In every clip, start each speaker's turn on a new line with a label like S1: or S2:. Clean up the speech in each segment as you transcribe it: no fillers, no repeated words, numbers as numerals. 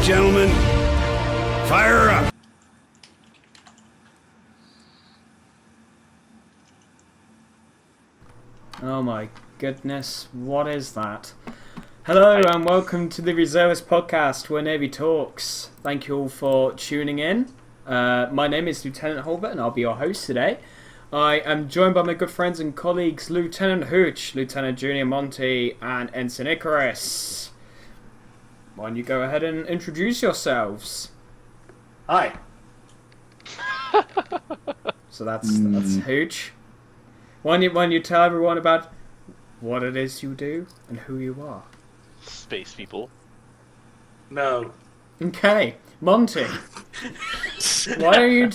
S1: gentlemen, fire up!
S2: Oh my goodness, what is that? Hello and welcome to the Reservist podcast where Navy talks. Thank you all for tuning in. My name is Lieutenant Holbert and I'll be your host today. I am joined by my good friends and colleagues Lieutenant Hooch, Lieutenant Junior Monty and Ensign Icarus. Why don't you go ahead and introduce yourselves?
S3: Hi.
S2: So that's Hooch. Why don't you tell everyone about what it is you do and who you are?
S4: Space people.
S3: No.
S2: Okay, Monty. Why don't you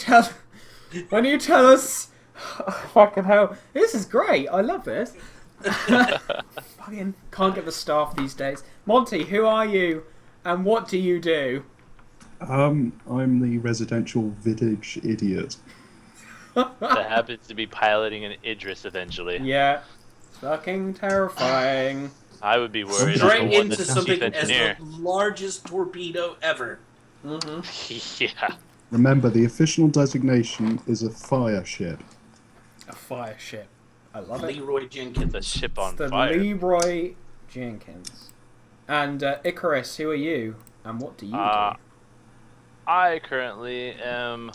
S2: tell us? Oh, fucking hell, this is great. I love this. Fucking can't get the staff these days. Monty, who are you, and what do you do?
S5: I'm the residential village idiot.
S4: That happens to be piloting an Idris eventually.
S2: Yeah, it's fucking terrifying.
S4: I would be worried.
S3: Straight into
S4: the
S3: something
S4: chief
S3: as
S4: engineer.
S3: the largest torpedo ever.
S4: Yeah.
S5: Remember, the official designation is a fire ship.
S2: A fire ship. I love it.
S3: Leroy Jenkins.
S4: The ship on
S2: The
S4: fire.
S2: Leroy Jenkins. And Icarus, who are you, and what do you do?
S4: I currently am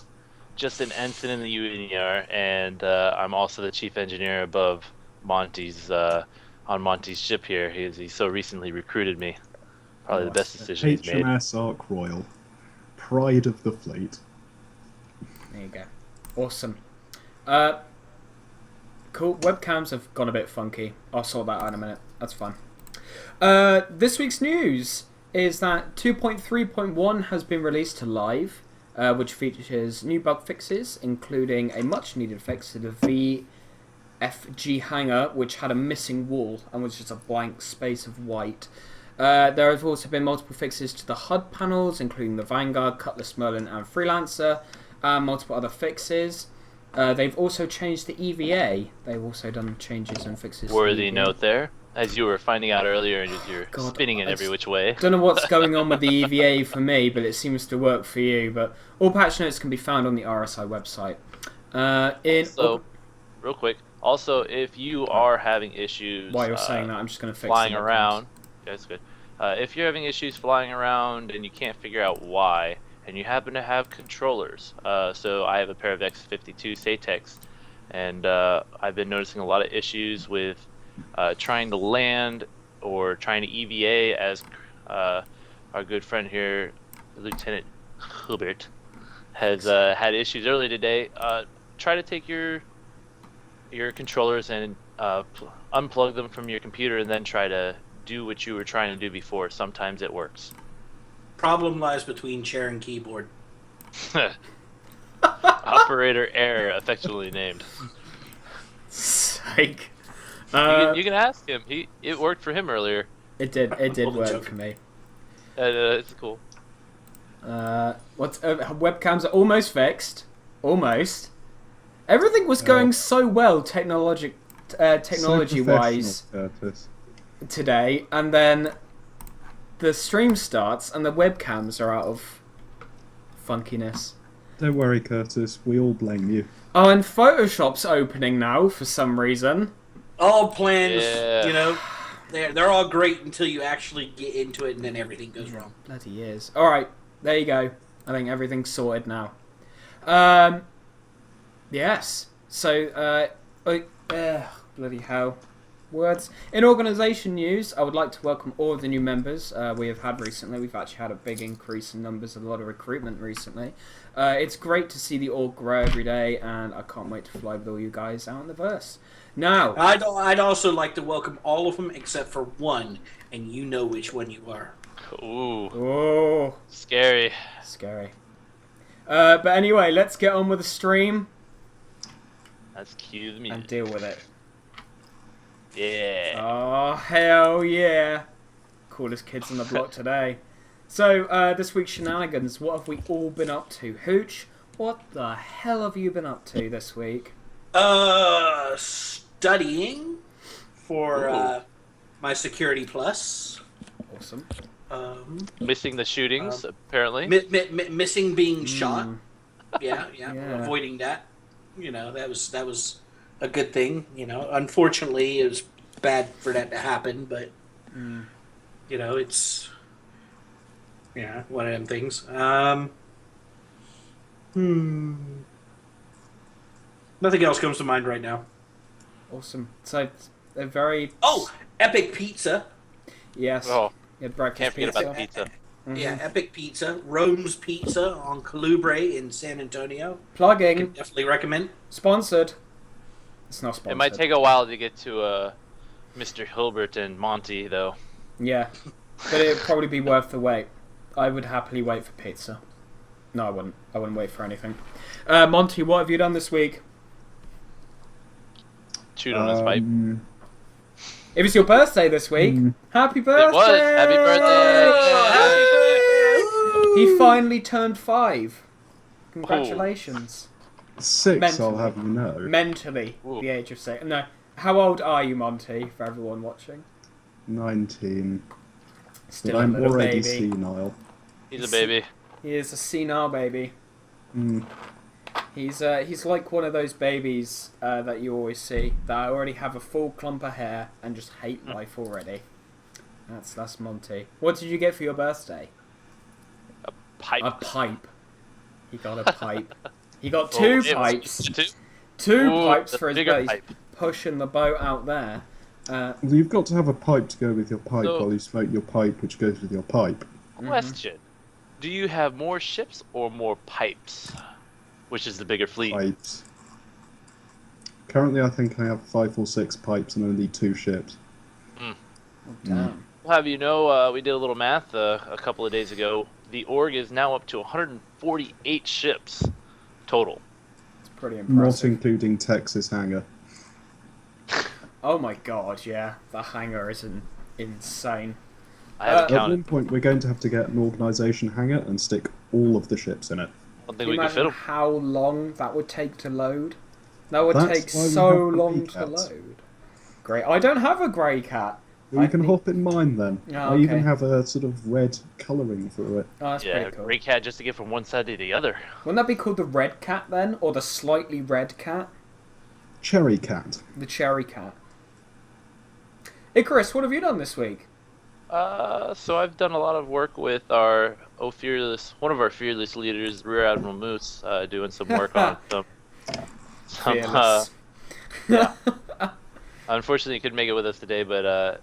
S4: just an ensign in the UEENR, and I'm also the chief engineer above Monty's on Monty's ship here. He so recently recruited me. Probably the best decision he's made.
S5: HMS Ark Royal, pride of the fleet.
S2: There you go. Awesome. Cool. Webcams have gone a bit funky. I'll sort that out in a minute. That's fine. This week's news is that 2.3.1 has been released to live, which features new bug fixes, including a much-needed fix to the VFG hangar, which had a missing wall and was just a blank space of white. There have also been multiple fixes to the HUD panels, including the Vanguard, Cutlass, Merlin, and Freelancer, and multiple other fixes. They've also changed the EVA. They've also done changes and fixes.
S4: Worthy note there, as you were finding out earlier, and you're spinning it every which way.
S2: Don't know what's going on with the EVA for me, but it seems to work for you. But all patch notes can be found on the RSI website.
S4: Real quick. Also, if you are having issues,
S2: while you're saying that, I'm just going to fix
S4: flying around. That's good. If you're having issues flying around and you can't figure out why, and you happen to have controllers, so I have a pair of X52 Satex, and I've been noticing a lot of issues with trying to land or trying to EVA, as our good friend here, Lieutenant Hubert, has had issues earlier today. Try to take your controllers and unplug them from your computer and then try to do what you were trying to do before. Sometimes it works.
S3: Problem lies between chair and keyboard.
S4: Operator error, affectionately named.
S2: Psych.
S4: You can ask him. It worked for him earlier.
S2: It did work for me.
S4: It's cool.
S2: Webcams are almost fixed. Almost. Everything was going so well technology-wise today, and then the stream starts and the webcams are out of funkiness.
S5: Don't worry, Curtis. We all blame you.
S2: Oh, and Photoshop's opening now for some reason.
S3: All plans,
S4: Yeah.
S3: you know, they're all great until you actually get into it, and then everything goes wrong.
S2: Bloody years. All right, there you go. I think everything's sorted now. Yes. So, bloody hell. Words. In organisation news, I would like to welcome all of the new members we have had recently. We've actually had a big increase in numbers, a lot of recruitment recently. It's great to see the org grow every day, and I can't wait to fly with all you guys out in the verse. Now,
S3: I'd also like to welcome all of them except for one, and you know which one you are.
S4: Ooh.
S2: oh,
S4: Scary.
S2: scary. But anyway, let's get on with the stream
S4: Let's cue the
S2: and
S4: music.
S2: deal with it.
S4: Yeah.
S2: Oh, hell yeah. Coolest kids on the block today. So, this week's shenanigans, what have we all been up to? Hooch, what the hell have you been up to this week?
S3: Studying for my Security Plus.
S2: Awesome.
S4: Missing the shootings, apparently.
S3: Missing being shot. Yeah,
S2: Yeah.
S3: avoiding that. That was a good thing. Unfortunately, it was bad for that to happen, but it's one of them things. Nothing else comes to mind right now.
S2: Awesome. So they're very.
S3: Oh, Epic Pizza.
S2: Yes.
S4: Oh,
S2: Yeah, breakfast
S4: can't forget
S2: pizza.
S4: about the pizza.
S3: Yeah, Epic Pizza, Rome's Pizza on Colubre in San Antonio.
S2: Plugging.
S3: Can definitely recommend.
S2: Sponsored. It's not sponsored.
S4: It might take a while to get to Mr. Hilbert and Monty, though.
S2: Yeah, but it'd probably be worth the wait. I would happily wait for pizza. No, I wouldn't. I wouldn't wait for anything. Monty, what have you done this week?
S4: Chewed on his pipe.
S2: It was your birthday this week. Happy birthday!
S4: It was. Happy birthday!
S2: He finally turned 5. Congratulations.
S5: 6,
S2: Mentally.
S5: I'll have you know.
S2: Mentally,
S4: Ooh.
S2: the age of 6. No, how old are you, Monty? For everyone watching,
S5: 19.
S2: still
S5: But
S2: a
S5: I'm
S2: little
S5: already
S2: baby.
S5: senile.
S4: He's a baby.
S2: He is a senile baby.
S5: Mm.
S2: He's like one of those babies that you always see that already have a full clump of hair and just hate life already. That's Monty. What did you get for your birthday?
S4: Pipe.
S2: A pipe. He got a pipe. He got 2 pipes. Two
S4: Ooh,
S2: pipes
S4: the
S2: for his
S4: bigger
S2: birthday. He's
S4: pipe.
S2: pushing the boat out there.
S5: Well, you've got to have a pipe to go with your pipe
S4: So-
S5: while you smoke your pipe, which goes with your pipe.
S4: Question. Do you have more ships or more pipes? Which is the bigger fleet?
S5: Pipes. Currently, I think I have 5 or 6 pipes and only 2 ships.
S2: Damn.
S4: Well, have you know, we did a little math a couple of days ago. The org is now up to 148 ships total.
S2: It's pretty
S5: Not
S2: impressive.
S5: including Texas hangar.
S2: Oh my god, yeah. The hangar is insane.
S4: I haven't
S5: At
S4: counted.
S5: one point, we're going to have to get an organisation hangar and stick all of the ships in it.
S4: I don't think
S2: Can you
S4: we can fit
S2: imagine
S4: them.
S2: how long that would take to load? That would
S5: That's
S2: take
S5: why we
S2: so
S5: have the
S2: long
S5: grey
S2: to
S5: cats.
S2: load. Great. I don't have a grey cat.
S5: Well, you
S2: I
S5: can
S2: think-
S5: hop in mine then.
S2: Oh,
S5: I even
S2: okay.
S5: have a sort of red colouring through it.
S2: Oh, that's
S4: Yeah,
S2: pretty cool.
S4: great cat just to get from one side to the other.
S2: Wouldn't that be called the red cat then? Or the slightly red cat?
S5: Cherry cat.
S2: The cherry cat. Icarus, what have you done this week?
S4: So I've done a lot of work with one of our fearless leaders, Rear Admiral Moose, doing some work on some
S2: Fearless.
S4: unfortunately, he couldn't make it with us today, but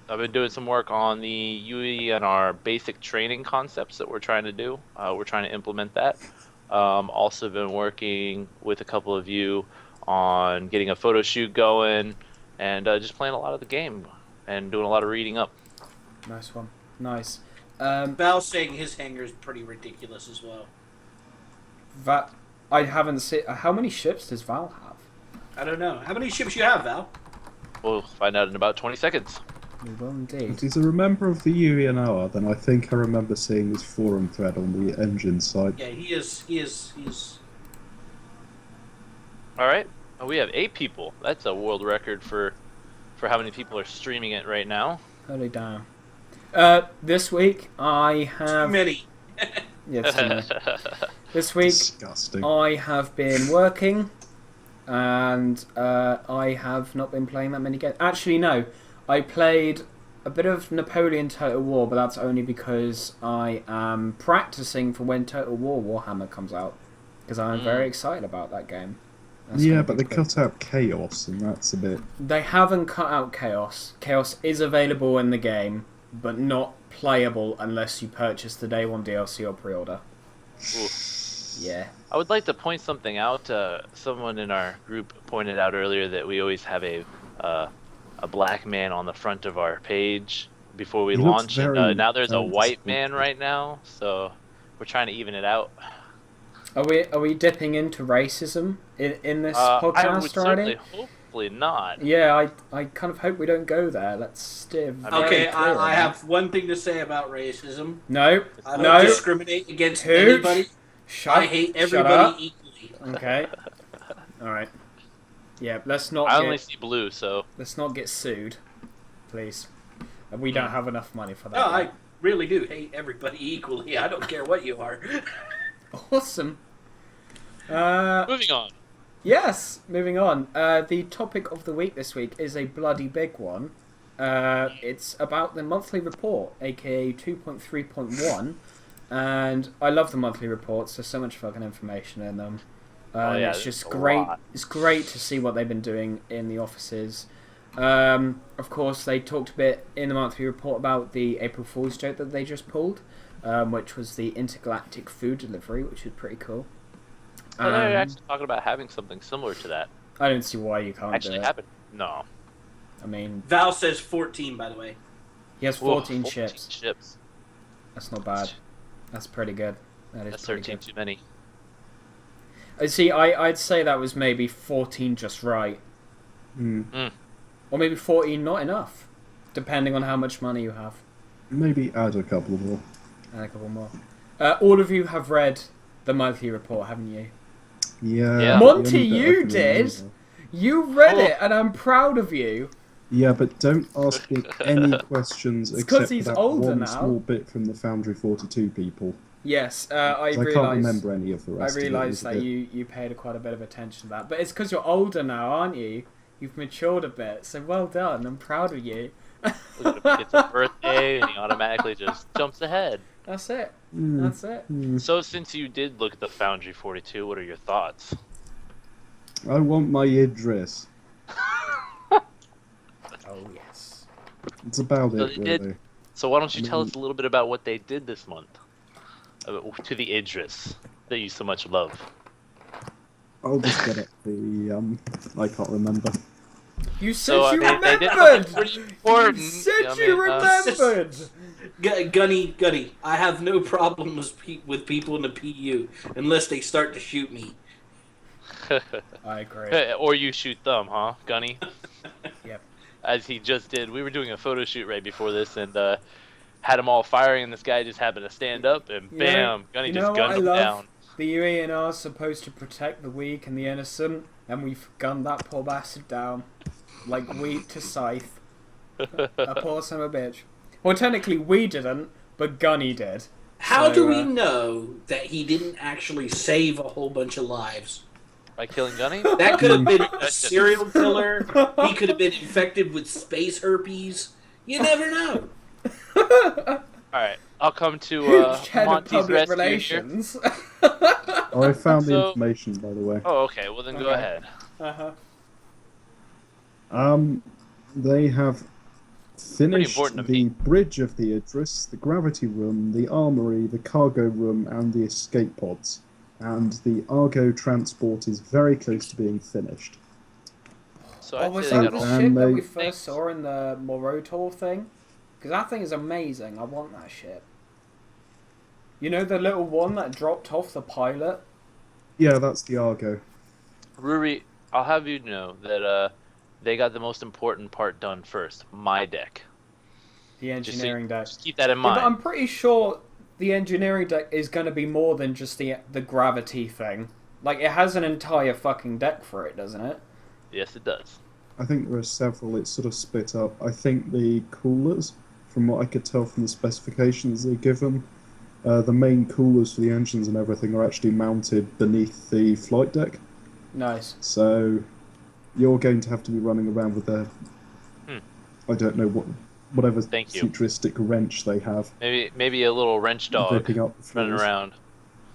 S4: I've been doing some work on the UEENR basic training concepts that we're trying to do. We're trying to implement that. Also been working with a couple of you on getting a photo shoot going and just playing a lot of the game and doing a lot of reading up.
S2: Nice one. Nice.
S3: Val's saying his hangar is pretty ridiculous as well.
S2: I haven't seen... How many ships does Val have?
S3: I don't know. How many ships you have, Val?
S4: We'll find out in about 20 seconds.
S2: We will indeed.
S5: If he's a member of the UENR, then I think I remember seeing his forum thread on the engine site.
S3: Yeah, he is.
S4: All right. We have 8 people. That's a world record for how many people are streaming it right now.
S2: Holy damn. This week I have...
S3: Too many.
S2: Yes, too many. This week
S5: Disgusting.
S2: I have been working, and I have not been playing that many games. Actually, no. I played a bit of Napoleon Total War, but that's only because I am practicing for when Total War Warhammer comes out. Because I'm very excited about that game. That's
S5: Yeah,
S2: gonna
S5: but
S2: be
S5: they
S2: cool.
S5: cut out chaos, and that's a bit...
S2: They haven't cut out Chaos. Chaos is available in the game, but not playable unless you purchase the Day 1 DLC or pre-order.
S4: Ooh.
S2: Yeah.
S4: I would like to point something out. Someone in our group pointed out earlier that we always have a black man on the front of our page before we
S5: He looks
S4: launch.
S5: very,
S4: And now there's a
S5: very
S4: white man
S5: disappointed.
S4: right now, so we're trying to even it out.
S2: Are we dipping into racism in this
S4: I would
S2: podcast
S4: certainly,
S2: already?
S4: hopefully not.
S2: Yeah, I kind of hope we don't go there. Let's steer very
S3: Okay,
S2: clear of
S3: I
S2: that.
S3: have one thing to say about racism.
S2: No,
S3: I don't
S2: no.
S3: discriminate against
S2: Hooch.
S3: anybody.
S2: Shut,
S3: I hate
S2: shut
S3: everybody
S2: up.
S3: equally.
S2: Okay. All right. Yeah, let's not
S4: I
S2: get,
S4: only see blue, so
S2: let's not get sued, please. We don't have enough money for that.
S3: No,
S2: yet.
S3: really do hate everybody equally. I don't care what you are.
S2: Awesome.
S4: Moving on.
S2: Yes, moving on. The topic of the week this week is a bloody big one. It's about the monthly report, aka 2.3.1, and I love the monthly reports. There's so much fucking information in them. It's just great.
S4: Lot.
S2: It's great to see what they've been doing in the offices. Of course, they talked a bit in the monthly report about the April Fool's joke that they just pulled, which was the intergalactic food delivery, which is pretty cool.
S4: Well, they're actually talking about having something similar to that.
S2: I don't see why you can't
S4: Actually
S2: do it.
S4: happen. No.
S2: I mean,
S3: Val says 14, by the way.
S2: he has 14 ships.
S4: ships.
S2: That's not bad. That's pretty good.
S4: That's
S2: pretty
S4: 13
S2: good.
S4: too many.
S2: See, I'd say that was maybe 14 just right. Or maybe 14 not enough. Depending on how much money you have.
S5: Maybe add a couple more.
S2: And a couple more. All of you have read the monthly report, haven't you?
S5: Yeah.
S2: Monty,
S5: the only bit I
S2: you
S5: can
S2: did!
S5: remember.
S2: You read it, and I'm proud of you.
S5: Yeah, but don't ask me any questions
S2: It's 'cause
S5: except
S2: he's
S5: for that
S2: older
S5: one
S2: now.
S5: small bit from the Foundry 42 people.
S2: Yes, I
S5: 'Cause I can't
S2: realised...
S5: remember any of the
S2: I
S5: rest.
S2: realised
S5: of it.
S2: that you paid quite a bit of attention to that. But it's because you're older now, aren't you? You've matured a bit, so well done. I'm proud of you.
S4: It's a birthday, and he automatically just jumps ahead.
S2: That's it.
S5: Mm.
S2: That's it.
S4: So, since you did look at the Foundry 42, what are your thoughts?
S5: I want my Idris.
S2: Oh, yes.
S5: It's about
S4: So
S5: it,
S4: they did-
S5: really.
S4: So why don't you tell us a little bit about what they did this month to the Idris that you so much love?
S5: I'll just get up the, I can't remember.
S2: You said
S4: So,
S2: you
S4: they did
S2: remembered!
S4: something pretty important.
S2: You said
S4: I
S2: you
S4: mean,
S2: remembered!
S3: Gunny, I have no problems with people in the PU unless they start to shoot me.
S2: I agree.
S4: Or you shoot them, huh, Gunny?
S2: Yep.
S4: As he just did. We were doing a photo shoot right before this, and had them all firing, and this guy just happened to stand up, and
S2: You
S4: bam,
S2: know-
S4: Gunny
S2: you
S4: just
S2: know what
S4: gunned
S2: I
S4: him
S2: love?
S4: down.
S2: The UEENR is supposed to protect the weak and the innocent, and we've gunned that poor bastard down. Like wheat to scythe. A poor son of a bitch. Well, technically we didn't, but Gunny did.
S3: How
S2: So,
S3: do we know that he didn't actually save a whole bunch of lives?
S4: By killing Gunny?
S3: That could have been a serial killer. He could have been infected with space herpes. You never know.
S4: Alright, I'll come to
S2: Head of
S4: Monty's
S2: public
S4: rescue here.
S2: relations.
S5: Oh, I found the
S4: So-
S5: information, by the way.
S4: Oh, okay, well then go
S2: Okay.
S4: ahead.
S2: Uh-huh.
S5: They have finished
S4: important to
S5: the
S4: me.
S5: bridge of the Idris, the gravity room, the armory, the cargo room, and the escape pods. And the Argo transport is very close to being finished.
S4: So
S2: Oh,
S4: I'd
S2: was
S4: say they
S2: that
S4: got
S2: the
S4: all
S5: And
S2: ship that
S5: they-
S2: we first saw in the Morotor thing? Because that thing is amazing. I want that ship. You know the little one that dropped off the pilot?
S5: Yeah, that's the Argo.
S4: Ruri, I'll have you know that they got the most important part done first. My deck.
S2: The
S4: Just,
S2: engineering deck.
S4: just keep that in
S2: Yeah,
S4: mind.
S2: but I'm pretty sure the engineering deck is going to be more than just the gravity thing. Like, it has an entire fucking deck for it, doesn't it?
S4: Yes, it does.
S5: I think there are several. It's sort of split up. I think the coolers, from what I could tell from the specifications they give them, the main coolers for the engines and everything are actually mounted beneath the flight deck.
S2: Nice.
S5: So you're going to have to be running around with a, I don't know whatever
S4: Thank you.
S5: futuristic wrench they have,
S4: Maybe a little wrench dog
S5: ripping up the
S4: running
S5: floors.
S4: around.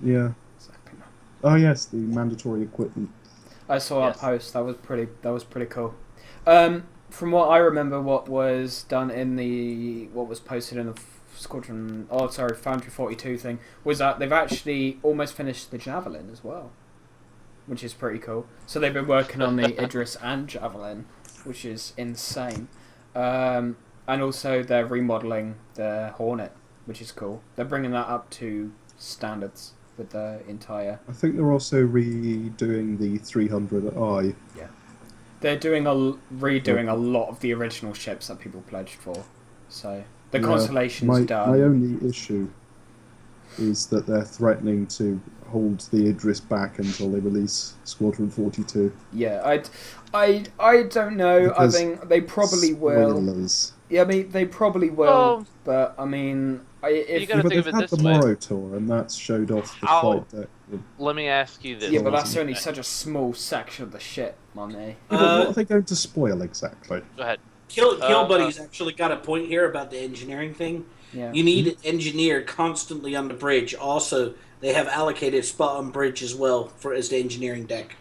S5: Yeah. Oh yes, the mandatory equipment.
S2: I saw
S4: Yes.
S2: that post. That was pretty cool. From what I remember, what was done in what was posted in the Squadron, Foundry 42 thing, was that they've actually almost finished the Javelin as well, which is pretty cool. So they've been working on the Idris and Javelin, which is insane. And also they're remodeling the Hornet, which is cool. They're bringing that up to standards with the entire...
S5: I think they're also redoing the 300i.
S2: They're redoing a lot of the original ships that people pledged for. So the
S5: Yeah,
S2: Constellation's done.
S5: My only issue is that they're threatening to hold the Idris back until they release Squadron 42.
S2: Yeah, I don't know.
S5: Because
S2: I think they probably will.
S5: Spoilers.
S2: Yeah, I mean they probably will.
S4: Oh.
S2: But I mean, if
S4: You gotta
S5: but
S4: think
S5: they've
S4: of it
S5: had the
S4: this way.
S5: Morrow tour, and that's showed off the
S4: How-
S5: flight deck.
S4: Let me ask you this.
S2: yeah, but that's
S5: Okay.
S2: only such a small section of the ship, money.
S5: Yeah, but what are they going to spoil exactly?
S4: Go ahead.
S3: Kill Buddy's actually got a point here about the engineering thing.
S2: Yeah.
S3: You need an engineer constantly on the bridge. Also, they have allocated spot on bridge as well as the engineering deck.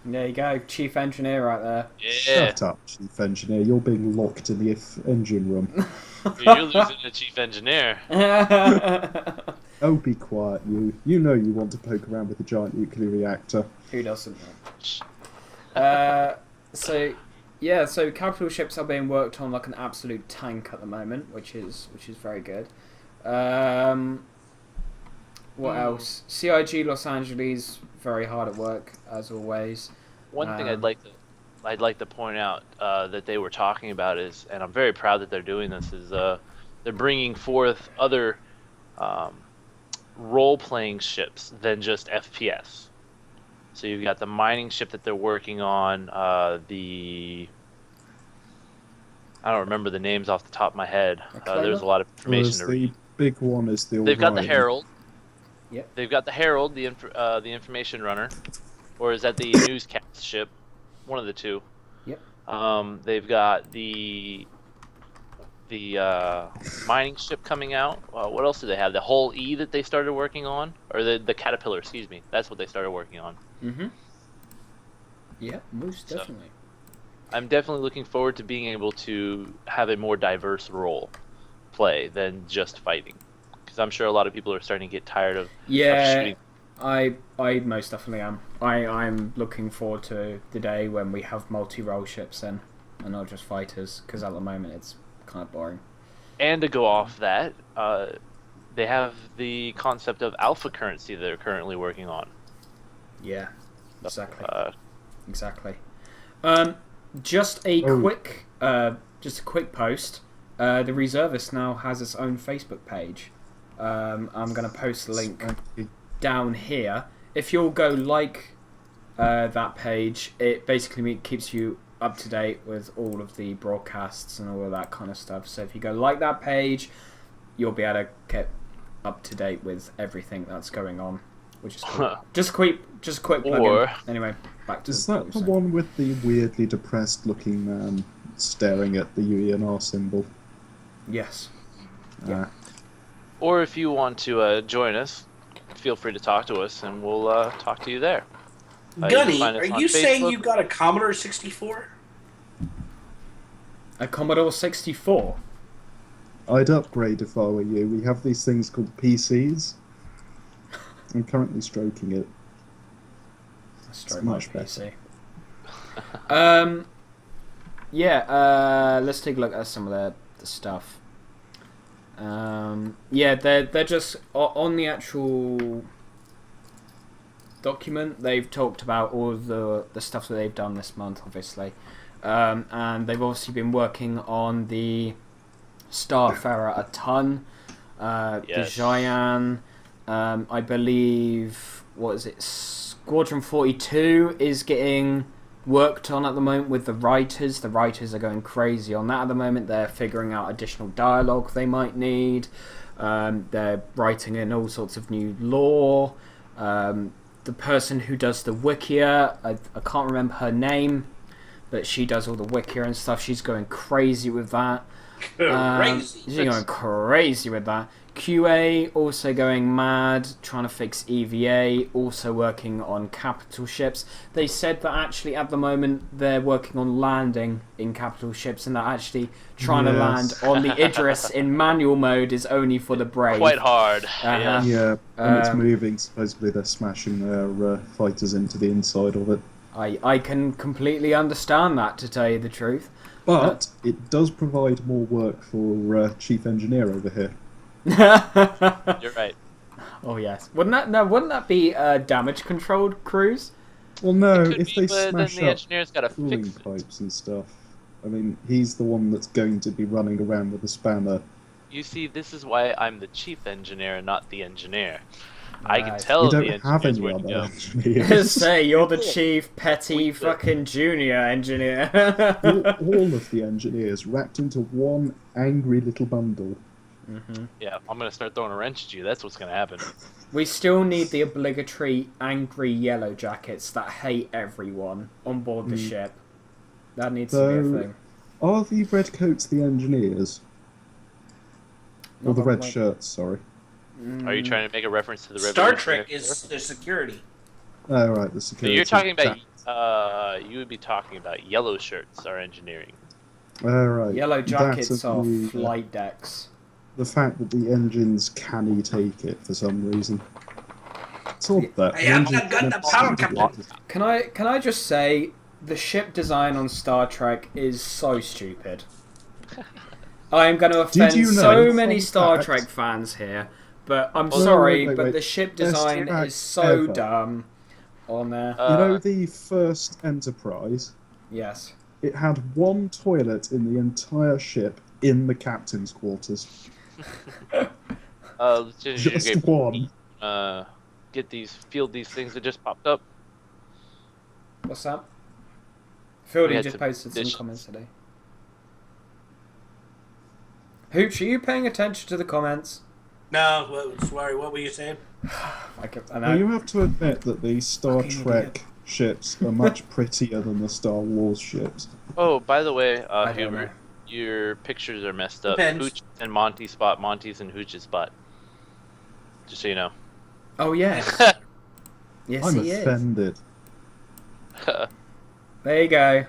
S2: There you go, chief engineer right there.
S4: Yeah.
S5: Shut up, chief engineer. You're being locked in the engine room.
S4: You're losing the chief engineer.
S5: Oh, be quiet, you. You know you want to poke around with the giant nuclear reactor.
S2: Who doesn't? So capital ships are being worked on like an absolute tank at the moment, which is very good. What else? CIG Los Angeles very hard at work as always.
S4: One thing I'd like to point out that they were talking about is, and I'm very proud that they're doing this, is they're bringing forth other role-playing ships than just FPS. So you've got the mining ship that they're working on. I don't remember the names off the top of my head. There's a lot of information to read.
S5: The big one is the.
S4: They've got the
S5: Orion.
S4: Herald.
S2: Yep.
S4: They've got the Herald, the information runner, or is that the newscast ship? One of the two.
S2: Yep.
S4: They've got the mining ship coming out. What else do they have? The Hull E that they started working on, or the Caterpillar? Excuse me. That's what they started working on.
S2: Mm-hmm. Yeah, most
S4: So-
S2: definitely.
S4: I'm definitely looking forward to being able to have a more diverse role play than just fighting, because I'm sure a lot of people are starting to get tired of
S2: Yeah,
S4: shooting.
S2: I most definitely am. I'm looking forward to the day when we have multi-role ships and not just fighters, because at the moment it's kind of boring.
S4: And to go off that, they have the concept of alpha currency that they're currently working on.
S2: Yeah, exactly. Exactly. Just a quick post. The Reservist now has its own Facebook page. I'm going to post a link down here. If you'll go like that page, it basically keeps you up to date with all of the broadcasts and all of that kind of stuff. So if you go like that page, you'll be able to get up to date with everything that's going on, which is cool. Just a quick plug-in. Anyway, back to
S5: Is
S2: what
S5: that
S2: we
S5: the
S2: were saying.
S5: one with the weirdly depressed-looking man staring at the UENR symbol?
S2: Yes.
S5: Yeah.
S4: Or if you want to join us, feel free to talk to us, and we'll talk to you there. You
S3: Gunny,
S4: can find us
S3: are
S4: on
S3: you saying
S4: Facebook.
S3: you got a Commodore 64?
S2: A Commodore 64.
S5: I'd upgrade if I were you. We have these things called PCs. I'm currently stroking it.
S2: Stroke
S5: much
S2: my
S5: better.
S2: PC. Let's take a look at some of the stuff. They're just on the actual document. They've talked about all of the stuff that they've done this month, obviously, and they've obviously been working on the Starfarer a ton, the
S4: Yes.
S2: Giant. I believe, what is it? Squadron 42 is getting worked on at the moment with the writers. The writers are going crazy on that at the moment. They're figuring out additional dialogue they might need. They're writing in all sorts of new lore. The person who does the Wikia, I can't remember her name, but she does all the Wikia and stuff. She's going crazy with that.
S3: Crazy.
S2: She's going crazy with that. QA also going mad, trying to fix EVA, also working on capital ships. They said that actually at the moment they're working on landing in capital ships, and that actually trying to land on the Idris in manual mode is only for the brave.
S4: Quite hard.
S2: Uh-huh.
S4: Yes.
S5: Yeah, and it's
S2: Um,
S5: moving. Supposedly they're smashing their fighters into the inside of it.
S2: I can completely understand that, to tell you the truth.
S5: But it does provide more work for Chief Engineer over here.
S4: You're right.
S2: Oh yes, wouldn't that be damage controlled crews?
S5: Well, no,
S4: It could
S5: if
S4: be,
S5: they
S4: but then
S5: smash
S4: the
S5: up
S4: engineer's got to
S5: cooling
S4: fix it.
S5: pipes and stuff, I mean, he's the one that's going to be running around with a spanner.
S4: You see, this is why I'm the chief engineer and not the engineer. I can
S2: Right.
S4: tell
S5: We
S4: the
S5: don't have
S4: engineers
S5: any
S4: where to
S5: other
S4: go.
S5: engineers.
S2: Say, you're the chief, petty,
S4: We could.
S2: fucking junior engineer.
S5: all of the engineers wrapped into one angry little bundle.
S4: Yeah, I'm gonna start throwing a wrench at you. That's what's gonna happen.
S2: We still need the obligatory angry yellow jackets that hate everyone on board the ship. That needs to be a
S5: So-
S2: thing.
S5: Are the red coats the engineers? Or
S2: Not
S5: the
S2: that
S5: red
S2: one.
S5: shirts, sorry.
S4: Are you trying to make a reference to the
S3: Star
S4: Reservist?
S3: Trek is the security.
S5: Oh, right, the
S4: So
S5: security.
S4: you're talking about
S5: jack-
S4: you would be talking about yellow shirts are engineering.
S5: Oh, right.
S2: Yellow
S5: That
S2: jackets
S5: and
S2: are
S5: the,
S2: flight decks.
S5: The fact that the engines canny take it for some reason. It's odd that.
S3: I
S5: the
S3: haven't
S5: engines
S3: got the
S5: never
S3: power,
S5: seem to
S3: Captain.
S5: get-
S2: Can I just say the ship design on Star Trek is so stupid. I am going to offend
S5: you know,
S2: so many
S5: fun
S2: Star
S5: fact-
S2: Trek fans here, but I'm
S4: Well,
S2: sorry,
S5: wait,
S2: but
S5: wait.
S2: the ship
S5: Best
S2: design
S5: track
S2: is so
S5: ever.
S2: dumb on there.
S5: You know the first Enterprise?
S2: Yes.
S5: It had one toilet in the entire ship in the captain's quarters. Just one.
S4: Field these things that just popped up.
S2: What's that? Fieldy
S4: had
S2: just
S4: some
S2: posted some
S4: dish-
S2: comments today. Hooch, are you paying attention to the comments?
S3: No, sorry, what were you saying?
S2: I
S5: Now, you
S2: know.
S5: have to admit that the Star
S2: Fucking
S5: Trek ships are much prettier than the Star Wars ships.
S4: Oh, by the way,
S2: I don't
S4: Huber,
S2: know.
S4: your pictures are messed up.
S3: Depends.
S4: Hooch and Monty spot, Monty's and Hooch's spot. Just so you know.
S2: Oh, yes. Yes,
S5: I'm
S2: he is.
S5: offended.
S2: There you go.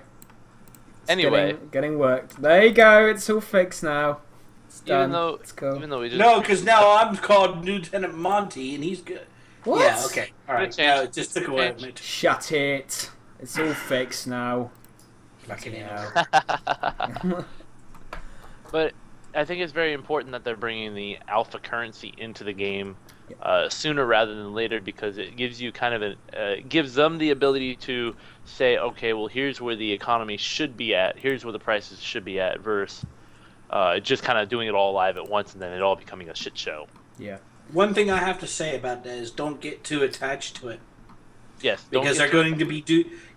S2: It's
S4: Anyway.
S2: getting worked. There you go. It's all fixed now. It's done.
S4: Even though,
S2: it's cool.
S4: even though we just
S3: No, because now I'm called Lieutenant Monty, and he's good.
S2: What?
S3: Yeah, okay. All right.
S4: Good change.
S3: No, it just took away.
S4: Change.
S2: Shut it. It's all fixed now.
S3: Fucking
S2: hell.
S4: But I think it's very important that they're bringing the alpha currency into the game sooner rather than later, because it gives you kind of gives them the ability to say, okay, well, here's where the economy should be at, here's where the prices should be at, versus just kind of doing it all live at once and then it all becoming a shit show.
S2: Yeah.
S3: One thing I have to say about that is don't get too attached to it.
S4: Yes, don't
S3: Because
S4: get
S3: they're going to be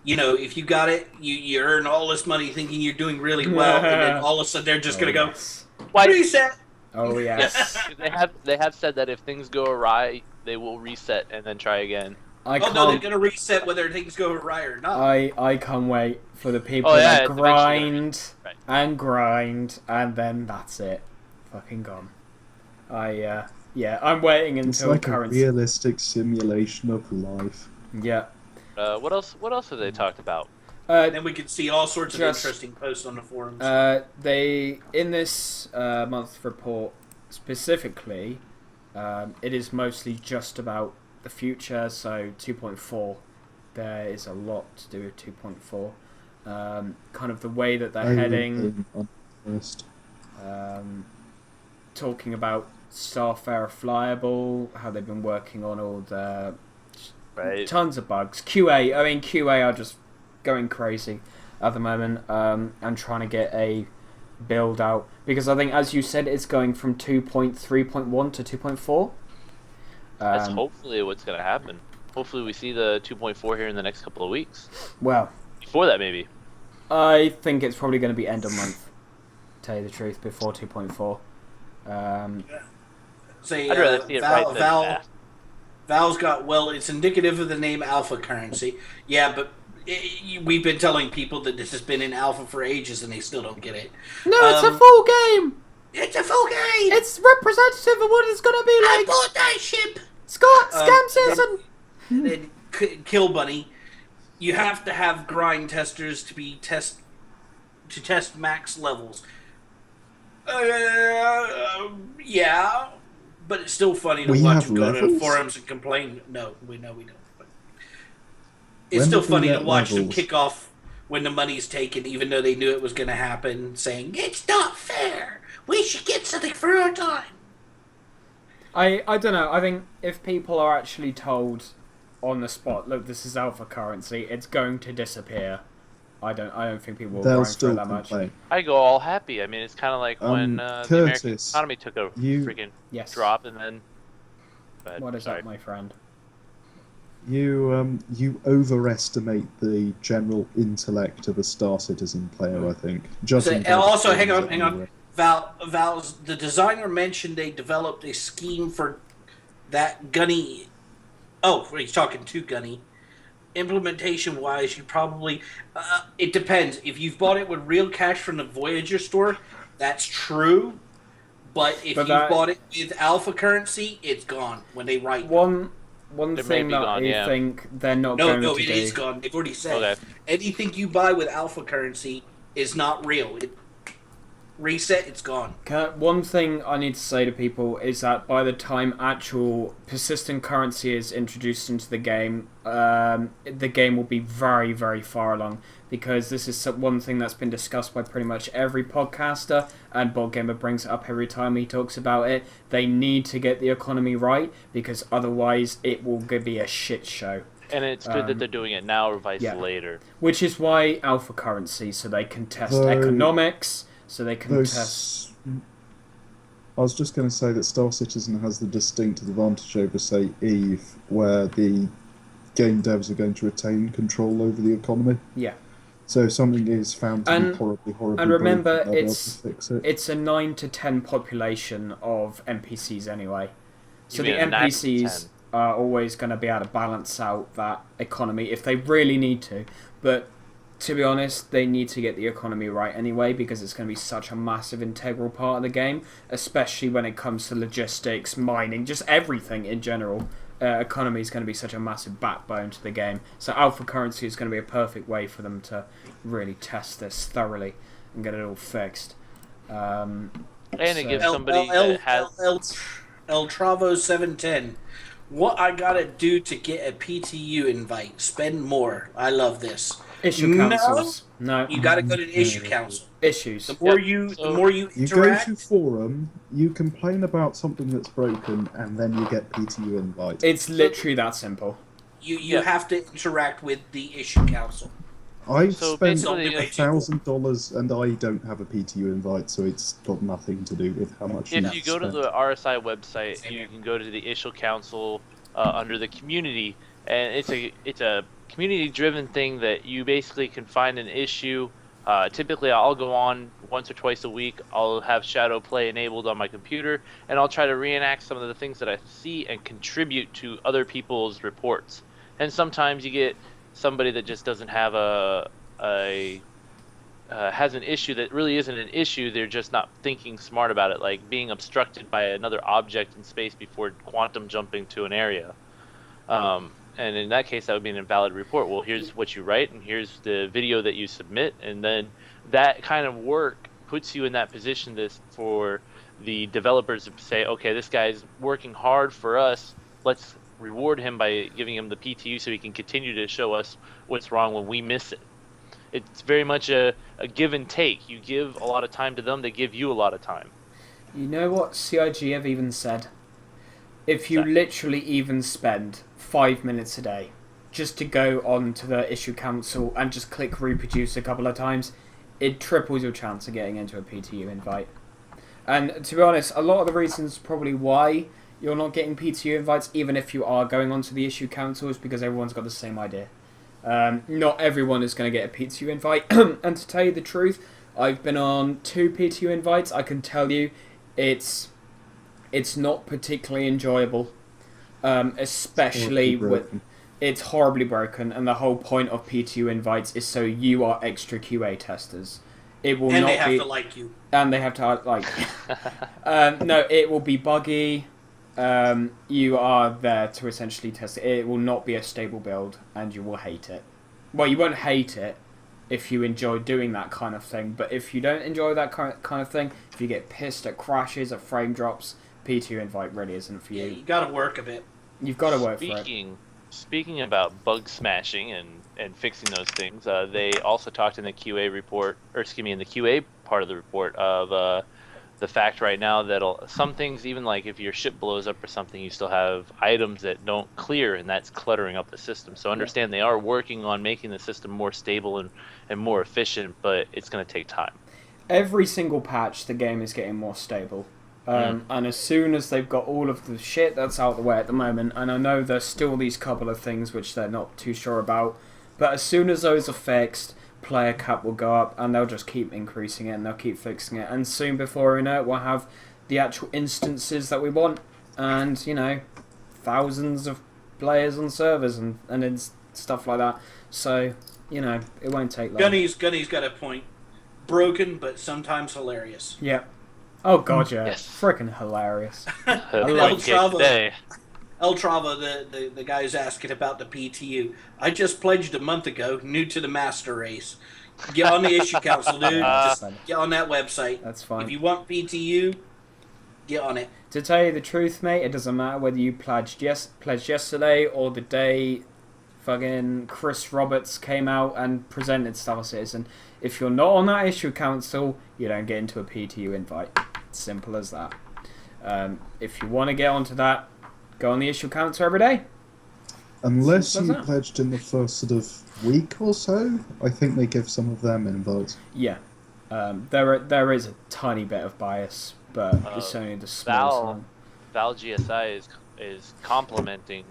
S3: if you got it, you earn all this money thinking you're doing really well, and then all of a sudden they're just going to go,
S2: Yes.
S4: Why?
S3: reset!
S2: Oh, yes.
S4: They have said that if things go awry, they will reset and then try again.
S2: I
S3: Oh no, they're
S2: can't.
S3: going to reset whether things go awry or not.
S2: I can't wait for the people
S4: Oh, yeah,
S2: that
S4: it's eventually gonna
S2: grind
S4: right.
S2: and grind, and then that's it. Fucking gone. I'm waiting
S5: It's
S2: until
S5: like a
S2: currency.
S5: realistic simulation of life.
S2: Yeah.
S4: What else have they talked about?
S3: Then we could see all sorts of
S2: Just-
S3: interesting posts on the forums.
S2: They in this month report specifically, it is mostly just about the future. So 2.4, there is a lot to do with 2.4. Kind of the way that they're heading.
S5: First.
S2: Talking about Starfare Flyable, how they've been working on all the
S4: Right.
S2: tons of bugs. QA are just going crazy at the moment, and trying to get a build out, because I think, as you said, it's going from 2.3.1 to 2.4.
S4: That's hopefully what's going to happen. Hopefully we see the 2.4 here in the next couple of weeks.
S2: Well,
S4: Before that, maybe.
S2: I think it's probably going to be end of month, to tell you the truth, before 2.4.
S3: Say,
S4: I'd rather see it right than fast.
S3: Val's got, it's indicative of the name alpha currency. Yeah, but we've been telling people that this has been in alpha for ages and they still don't get it.
S2: No, it's a full game!
S3: It's a full game!
S2: It's representative of what it's going to be
S3: I
S2: like!
S3: bought that ship!
S2: Scott, scam season!
S3: Then Kill Bunny, you have to have grind testers to test max levels. Yeah, but it's still funny to
S5: We
S3: watch
S5: have
S3: them go to
S5: levels?
S3: forums and complain. No, we don't. But it's
S5: When
S3: still
S5: did we
S3: funny to
S5: get
S3: watch them
S5: levels?
S3: kick off when the money's taken, even though they knew it was going to happen, saying, it's not fair. We should get something for our time.
S2: I don't know. I think if people are actually told on the spot, look, this is alpha currency, it's going to disappear. I don't think people will
S5: They'll
S2: grind for
S5: still
S2: that much.
S5: complain.
S4: I go all happy. I mean, it's kind of like when the American
S5: Curtis,
S4: economy took a
S5: you-
S4: freaking
S2: Yes.
S4: drop, and then But,
S2: What is
S4: sorry.
S2: that, my friend?
S5: You overestimate the general intellect of a Star Citizen player, I think. Judging by the
S3: Also, hang
S5: films
S3: on, hang
S5: anyway.
S3: on. Val's the designer mentioned they developed a scheme for that Gunny. Oh, he's talking to Gunny. Implementation wise, you probably it depends. If you've bought it with real cash from the Voyager store, that's true. But if
S2: But
S3: you've
S2: that
S3: bought it with alpha currency, it's gone when they write.
S2: one
S4: It may
S2: thing
S4: be
S2: that
S4: gone,
S2: I
S4: yeah.
S2: think they're not
S3: No,
S2: going
S3: no,
S2: to
S3: it
S2: do.
S3: is gone. They've already said
S4: Okay.
S3: anything you buy with alpha currency is not real. Reset, it's gone.
S2: One thing I need to say to people is that by the time actual persistent currency is introduced into the game will be very, very far along, because this is one thing that's been discussed by pretty much every podcaster, and Bob Gamer brings it up every time he talks about it. They need to get the economy right, because otherwise it will be a shit show.
S4: And it's good that they're doing it now or vice
S2: yeah.
S4: later.
S2: Which is why alpha currency, so they can test
S5: Though-
S2: economics, so they can test...
S5: I was just going to say that Star Citizen has the distinct advantage over, say, EVE, where the game devs are going to retain control over the economy.
S2: Yeah.
S5: So if something is found to be horribly
S2: And remember,
S5: broken, they'll be able to fix it.
S2: it's a 9 to 10 population of NPCs anyway. So the
S4: You mean a 9 to
S2: NPCs
S4: 10?
S2: are always going to be able to balance out that economy if they really need to. But to be honest, they need to get the economy right anyway, because it's going to be such a massive integral part of the game, especially when it comes to logistics, mining, just everything in general. Economy is going to be such a massive backbone to the game. So alpha currency is going to be a perfect way for them to really test this thoroughly and get it all fixed.
S4: And it gives
S3: El,
S4: somebody
S3: El,
S4: that has...
S3: El Travo 710. What I gotta do to get a PTU invite? Spend more. I love this.
S2: Issue councils. No.
S3: You gotta go to the issue council.
S2: Issues.
S3: The more
S4: Yep.
S3: you,
S4: So-
S3: the more you
S5: You go
S3: interact.
S5: to forum, you complain about something that's broken, and then you get PTU invite.
S2: It's literally that simple.
S3: You
S4: Yeah.
S3: have to interact with the issue council.
S5: I've
S4: So
S5: spent
S4: basically-
S5: $1,000 and I don't have a PTU invite, so it's got nothing to do with how much
S4: If
S5: you've
S4: you go to
S5: spent.
S4: the RSI website, you can go to the issue council under the community, and it's a community-driven thing that you basically can find an issue. Typically, I'll go on once or twice a week. I'll have Shadow Play enabled on my computer, and I'll try to reenact some of the things that I see and contribute to other people's reports. And sometimes you get somebody that just doesn't have has an issue that really isn't an issue. They're just not thinking smart about it, like being obstructed by another object in space before quantum jumping to an area. And in that case, that would be an invalid report. Well, here's what you write, and here's the video that you submit, and then that kind of work puts you in that position for the developers to say, okay, this guy's working hard for us. Let's reward him by giving him the PTU so he can continue to show us what's wrong when we miss it. It's very much a give and take. You give a lot of time to them, they give you a lot of time.
S2: You know what CIG have even said? If you literally even spend 5 minutes a day just to go on to the issue council and just click reproduce a couple of times, it triples your chance of getting into a PTU invite. And to be honest, a lot of the reasons probably why you're not getting PTU invites, even if you are going onto the issue council, is because everyone's got the same idea. Not everyone is going to get a PTU invite. And to tell you the truth, I've been on 2 PTU invites. I can tell you it's not particularly enjoyable, especially when it's horribly broken, and the whole point of PTU invites is so you are extra QA testers. It will
S3: And
S2: not
S3: they have
S2: be,
S3: to like you.
S2: and they have to like. No, it will be buggy. You are there to essentially test it. It will not be a stable build, and you will hate it. Well, you won't hate it if you enjoy doing that kind of thing, but if you don't enjoy that kind of thing, if you get pissed at crashes, at frame drops, PTU invite really isn't for you.
S3: Yeah, you gotta work a bit.
S2: You've got to work for it.
S4: Speaking about bug smashing and fixing those things, they also talked in the QA report, or excuse me, in the QA part of the report of the fact right now that some things, even like if your ship blows up or something, you still have items that don't clear, and that's cluttering up the system. So understand they are working on making the system more stable and more efficient, but it's going to take time.
S2: Every single patch, the game is getting more stable. And as soon as they've got all of the shit that's out the way at the moment, and I know there's still these couple of things which they're not too sure about, but as soon as those are fixed, player cap will go up, and they'll just keep increasing it, and they'll keep fixing it, and soon before we know it, we'll have the actual instances that we want, and, you know, thousands of players on servers and stuff like that. So, you know, it won't take long.
S3: Gunny's got a point. Broken, but sometimes hilarious.
S2: Yeah. Oh god, yeah.
S4: Yes.
S2: Freaking hilarious.
S3: El Trava, the guy's asking about the PTU. I just pledged a month ago, new to the master race. Get on the issue council, dude. Just get on that website.
S2: That's fine.
S3: If you want PTU, get on it.
S2: To tell you the truth, mate, it doesn't matter whether you pledged yesterday or the day fucking Chris Roberts came out and presented Star Citizen. If you're not on that issue council, you don't get into a PTU invite. Simple as that. If you want to get onto that, go on the issue council every day.
S5: Unless you pledged in the first sort of week or so, I think they give some of them invites.
S2: Yeah. There is a tiny bit of bias, but it's only the smallest one.
S4: Val GSI is complimenting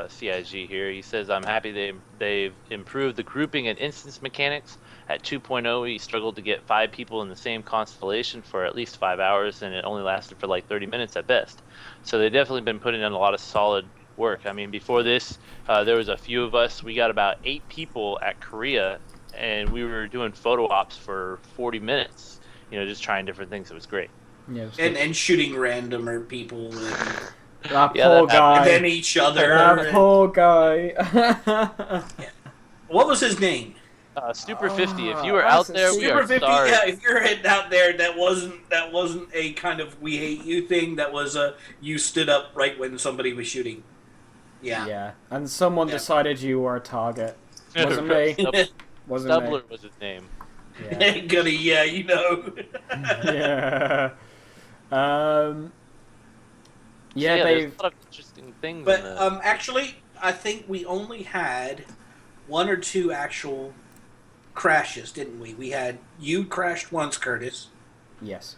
S4: CIG here. He says, I'm happy they've improved the grouping and instance mechanics. At 2.0, he struggled to get 5 people in the same constellation for at least 5 hours, and it only lasted for like 30 minutes at best. So they've definitely been putting in a lot of solid work. I mean, before this, there was a few of us. We got about 8 people at Korea, and we were doing photo ops for 40 minutes, you know, just trying different things. It was great.
S2: Yeah,
S3: and shooting randomer people.
S2: That poor guy.
S3: And then each other.
S2: That poor guy.
S3: What was his name?
S4: Super 50. If you were out there, we are
S3: 50.
S4: sorry.
S3: Yeah, if you're heading out there, that wasn't a kind of we hate you thing. That was you stood up right when somebody was shooting. Yeah.
S2: Yeah, and someone decided you were a target. Wasn't me. Wasn't
S4: Stubbler
S2: me.
S4: was his name.
S2: Yeah.
S3: Goody, yeah, you know.
S2: Yeah. Yeah,
S4: there's a lot of interesting things.
S3: But actually, I think we only had 1 or 2 actual crashes, didn't we? You crashed once, Curtis.
S2: Yes.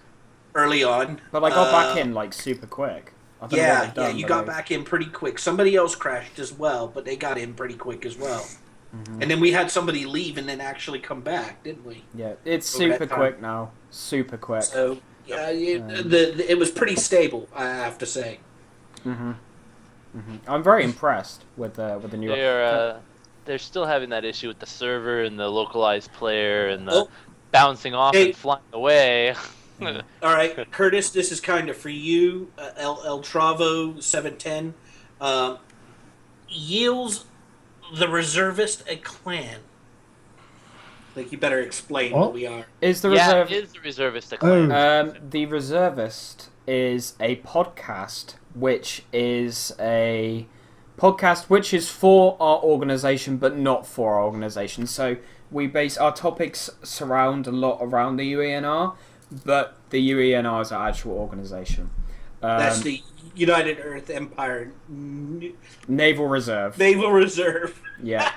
S3: Early on.
S2: But I got back in like super quick. I don't know what they've done,
S3: you got back in pretty quick. Somebody else crashed as well, but they got in pretty quick as well. Mm-hmm. And then we had somebody leave and then actually come back, didn't we?
S2: Yeah, it's super quick now. Super quick.
S3: So yeah, it was pretty stable, I have to say.
S2: Mm-hmm. Mm-hmm. I'm very impressed with the new.
S4: They're still having that issue with the server and the localized player and the bouncing off and flying away.
S3: All right, Curtis, this is kind of for you. El Travo 710 yields the Reservist a clan. Like, you better explain what we are.
S2: Is the
S4: Reservist a clan?
S2: The Reservist is a podcast which is for our organization but not for our organization. So we base our topics surround a lot around the UENR, but the UENR is our actual organization.
S3: That's the United Earth Empire
S2: Naval Reserve.
S3: Naval Reserve.
S2: Yeah.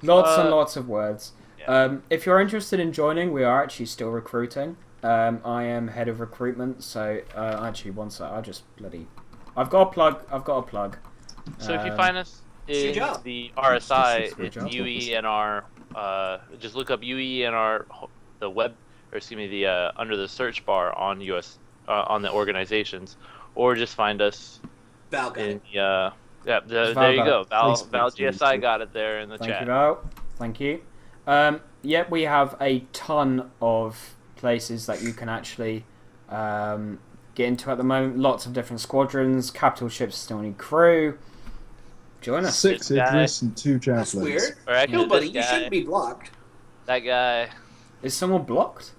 S2: Lots and lots of words. Yeah. If you're interested in joining, we are actually still recruiting. I am head of recruitment, so actually one sec, I've got a plug.
S4: So if you find us in the RSI, it's UENR. Just look up UENR, the web, or excuse me, the under the search bar on on the organizations, or just find us.
S3: Val got it.
S4: There you go. Val GSI got it there in the chat.
S2: Thank you, Val. Thank you. We have a ton of places that you can actually get into at the moment. Lots of different squadrons. Capital ships still need crew. Join us.
S5: 6 Idris and 2 Javelins.
S3: That's weird. Nobody, you shouldn't be blocked.
S4: That guy.
S2: Is someone blocked?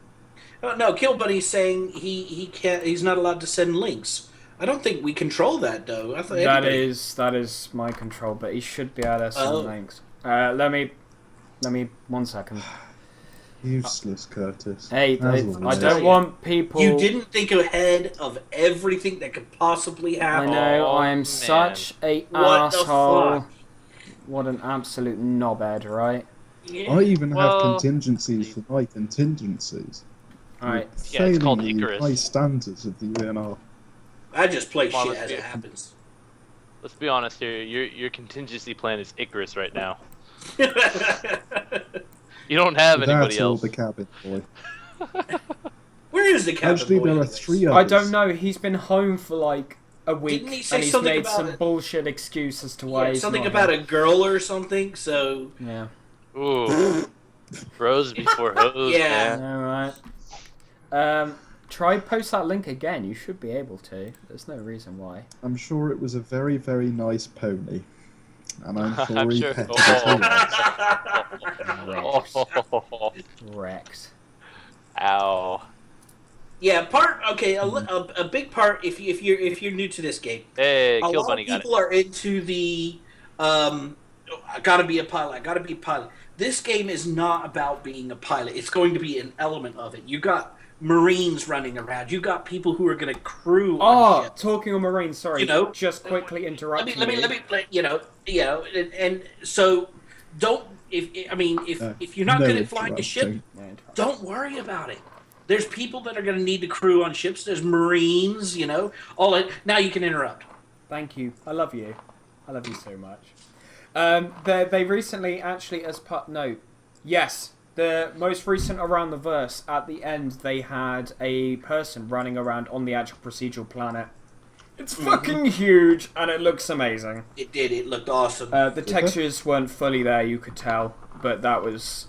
S3: No, Kill Buddy's saying he can't. He's not allowed to send links. I don't think we control that though. I thought
S2: that is my control, but he should be able to send links. Let me 1 second.
S5: Useless, Curtis.
S2: Hey, I don't want people.
S3: You didn't think ahead of everything that could possibly happen.
S2: I know. I am such a asshole. What an absolute knobhead, right?
S3: Yeah.
S5: I even have contingencies for my contingencies.
S2: Alright.
S4: Yeah, it's called Icarus.
S5: High standards of the UNR.
S3: I just play
S4: Come on,
S3: shit
S4: let's
S3: as
S4: be-
S3: it happens.
S4: Let's be honest here. Your contingency plan is Icarus right now. You don't have anybody
S5: That or
S4: else.
S5: the cabin boy.
S3: Where is the cabin
S5: Actually,
S3: boy?
S5: there are
S3: anyways?
S5: 3
S2: I
S5: others.
S2: don't know. He's been home for like a week,
S3: Didn't he say
S2: and he's
S3: something
S2: made
S3: about
S2: some
S3: it?
S2: bullshit excuse as to why
S3: Yeah,
S2: he's
S3: something
S2: not
S3: about
S2: here.
S3: a girl or something. So
S2: Yeah.
S4: Ooh, bros before hoes,
S3: Yeah.
S4: man.
S2: All right. Try post that link again. You should be able to. There's no reason why.
S5: I'm sure it was a very, very nice pony. And I'm sure
S4: I'm
S5: he
S4: sure.
S5: petted it a lot.
S4: Oh.
S2: Rex.
S4: Ow.
S3: Yeah, a big part if you're new to this game.
S4: Hey,
S3: A
S4: Kill
S3: lot
S4: Bunny
S3: of
S4: got it.
S3: people are into the I gotta be a pilot. I gotta be a pilot. This game is not about being a pilot. It's going to be an element of it. You got Marines running around. You got people who are going to crew on
S2: Oh,
S3: ships.
S2: talking of Marines. Sorry,
S3: You know,
S2: just quickly interrupting
S3: Let me, and so don't. If you're not
S5: No
S3: good at flying a ship,
S5: interrupting.
S3: don't worry about it. There's people that are going to need to crew on ships. There's Marines, all that. Now you can interrupt.
S2: Thank you. I love you. I love you so much. They recently actually, the most recent Around the Verse, at the end they had a person running around on the actual procedural planet. It's fucking huge and it looks amazing.
S3: It did. It looked awesome.
S2: The textures weren't fully there, you could tell, but that was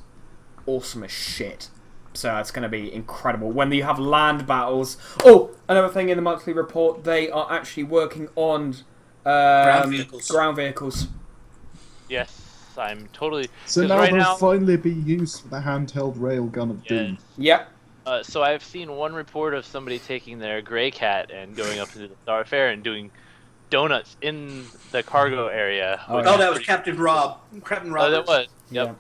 S2: awesome as shit. So it's going to be incredible. When you have land battles... Oh, another thing in the monthly report, they are actually working on
S3: Ground vehicles.
S2: Ground vehicles.
S4: Yes, I'm totally.
S5: So
S4: 'cause
S5: now
S4: right
S5: there'll
S4: now,
S5: finally be use for the handheld railgun of Doom.
S2: Yep.
S4: So I've seen one report of somebody taking their gray cat and going up to the Star Fair and doing donuts in the cargo area.
S2: Oh,
S4: which
S2: yeah.
S3: Oh,
S4: is
S3: that was
S4: pretty-
S3: Captain Rob. Captain
S4: Oh,
S3: Roberts.
S4: that was. Yep.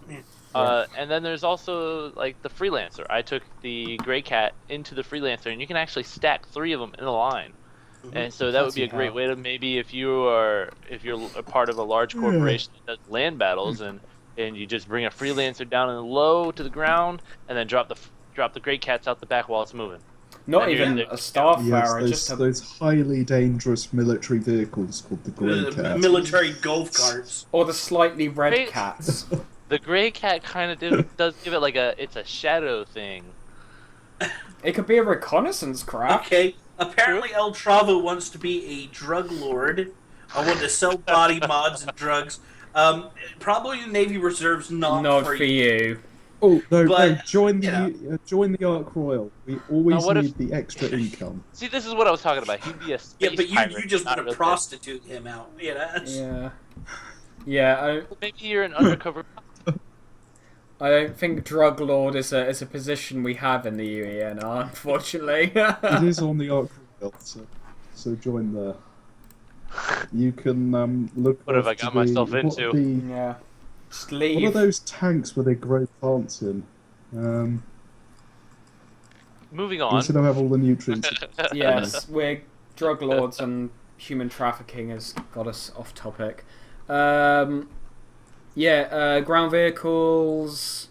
S2: Yeah.
S4: And then there's also like the Freelancer. I took the gray cat into the Freelancer, and you can actually stack 3 of them in a line. And so that would be a great way to maybe if you're a part of a large corporation that does land battles and you just bring a Freelancer down in the low to the ground and then drop the gray cats out the back while it's moving.
S2: Not
S4: And
S2: even
S4: you're-
S2: a Starfarer,
S5: Yes,
S2: just a...
S5: those highly dangerous military vehicles called the Grey
S3: The
S5: Cat.
S3: military golf carts.
S2: Or the slightly red
S4: Great.
S2: cats.
S4: The gray cat kind of does give it like it's a shadow thing.
S2: It could be a reconnaissance craft.
S3: Okay. Apparently, El Travo wants to be a drug lord. I want to sell body mods and drugs. Probably the Navy Reserve's not
S2: for
S3: for you.
S2: you.
S5: Oh no!
S3: But,
S5: join
S3: you
S5: the Ark Royal. We always
S4: what if-
S5: need the extra income.
S4: See, this is what I was talking about. He'd be a space
S3: Yeah, but you
S4: pirate,
S3: just
S4: not
S3: want
S4: a
S3: to prostitute him out.
S2: Yeah. Yeah,
S4: Maybe you're an undercover.
S2: I don't think drug lord is a position we have in the UENR, unfortunately.
S5: It is on the Ark Royal, so join there. You can look.
S4: What have I
S5: after
S4: got myself
S5: what
S4: into?
S2: Yeah. Just
S5: What are
S2: leave.
S5: those tanks where they grow plants in?
S4: Moving
S5: You
S4: on.
S5: still don't have all the nutrients.
S2: Yes, we're drug lords and human trafficking has got us off topic. Ground vehicles.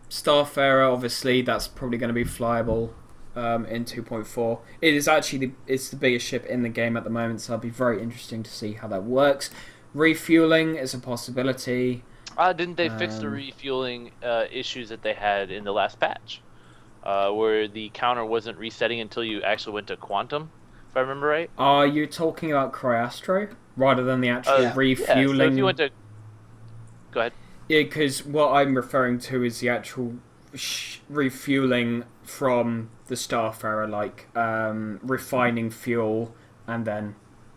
S2: Starfarer, obviously, that's probably going to be flyable in 2.4. It is actually it's the biggest ship in the game at the moment, so it'll be very interesting to see how that works. Refueling is a possibility.
S4: Didn't they fix the refueling issues that they had in the last patch? Where the counter wasn't resetting until you actually went to quantum, if I remember right?
S2: Are you talking about Cryastro rather than the actual
S3: Yeah.
S2: refueling?
S4: Yeah, so if you went to... Go ahead.
S2: Yeah, because what I'm referring to is the actual refueling from the Starfarer, like refining fuel and then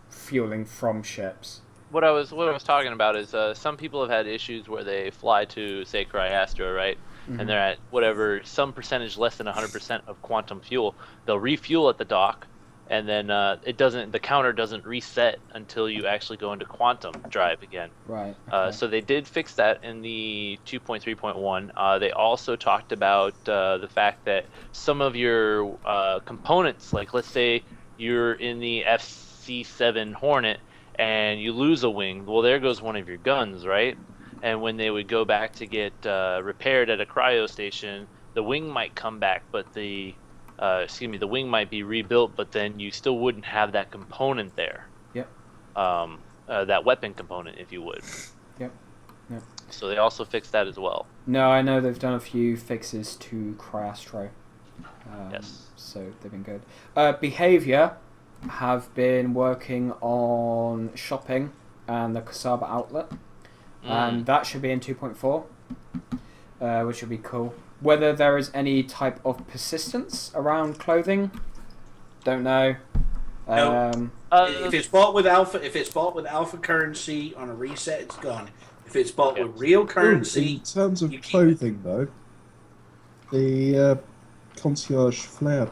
S2: fueling from ships.
S4: What I was talking about is some people have had issues where they fly to, say, Cryastro, right? And they're at whatever, some percentage less than 100% of quantum fuel. They'll refuel at the dock, and then the counter doesn't reset until you actually go into quantum drive again.
S2: Right.
S4: So they did fix that in the 2.3.1. They also talked about the fact that some of your components, like let's say you're in the FC-7 Hornet and you lose a wing, well, there goes one of your guns, right? And when they would go back to get repaired at a cryo station, the wing might come back, but the the wing might be rebuilt, but then you still wouldn't have that component there.
S2: Yep.
S4: That weapon component, if you would.
S2: Yep. Yep.
S4: So they also fixed that as well.
S2: No, I know they've done a few fixes to Cryastro.
S4: Yes.
S2: So they've been good. Behavior have been working on shopping and the Kasaba outlet. And that should be in 2.4, which would be cool. Whether there is any type of persistence around clothing, don't know.
S3: No. If it's bought with alpha currency on a reset, it's gone. If it's bought with real currency,
S5: in terms of clothing, though, the concierge flare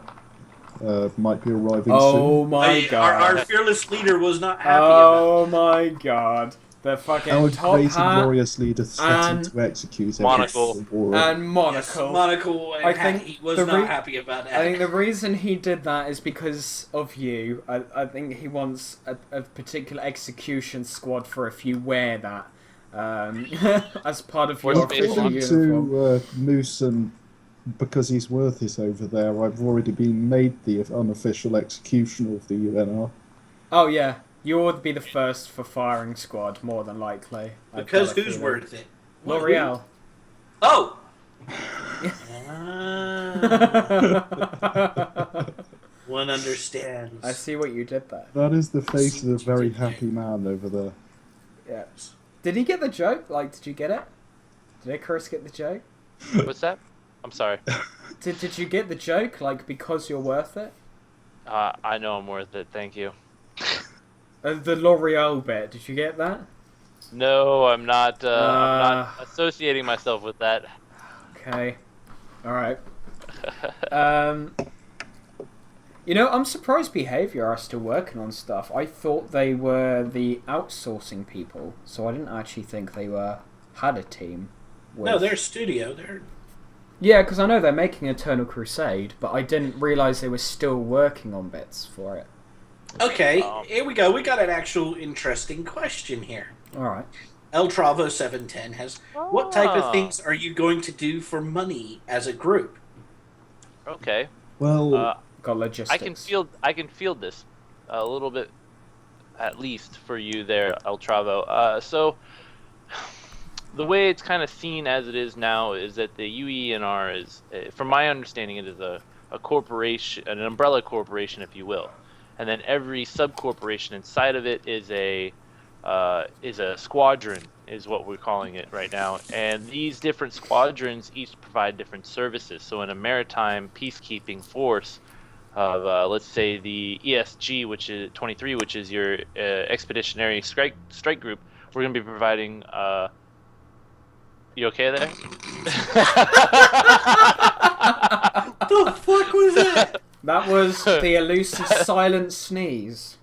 S5: might be arriving soon.
S2: My god!
S3: Our fearless leader was not happy
S2: Oh my god! The fucking
S5: Our
S2: top
S5: great
S2: hat
S5: and glorious leader threatened
S2: and
S5: to execute
S4: monocle.
S2: and monocle.
S3: Yes, monocle and
S2: I
S3: hat.
S2: think
S3: He was
S2: the
S3: not happy about that.
S2: I think the reason he did that is because of you. I think he wants a particular execution squad for if you wear that as part of your
S4: Well,
S2: official
S5: According
S2: uniform.
S5: to Moose, and because he's worth it over there, I've already been made the unofficial executioner of the UNR.
S2: Oh yeah, you would be the first for firing squad, more than likely.
S3: Because who's worth it?
S2: L'Oreal.
S3: Oh! One understands.
S2: I see what you did there.
S5: That is the face of a very happy man over there.
S2: Yeah. Did he get the joke? Like, did you get it? Did Icarus get the joke?
S4: What's that? I'm sorry.
S2: Did you get the joke? Like, because you're worth it?
S4: I know I'm worth it. Thank you.
S2: The L'Oreal bit. Did you get that?
S4: No, I'm not. I'm not associating myself with that.
S2: Okay. All right. You know, I'm surprised Behavior are still working on stuff. I thought they were the outsourcing people, so I didn't actually think they had a team.
S3: No, they're studio. They're
S2: Yeah, because I know they're making Eternal Crusade, but I didn't realise they were still working on bits for it.
S3: okay. Here we go. We got an actual interesting question here.
S2: All right.
S3: El Travo 710 has. What type of things are you going to do for money as a group?
S4: Okay.
S5: Well,
S2: Got logistics.
S4: I can field this a little bit, at least for you there, El Travo. So the way it's kind of seen as it is now is that the UEENR is, from my understanding, it is a corporation, an umbrella corporation, if you will, and then every sub-corporation inside of it is a squadron, is what we're calling it right now. And these different squadrons each provide different services. So in a maritime peacekeeping force of, let's say, the ESG, which is 23, which is your expeditionary strike group, we're going to be providing. You okay there?
S3: The fuck was that?
S2: That was the elusive silent sneeze.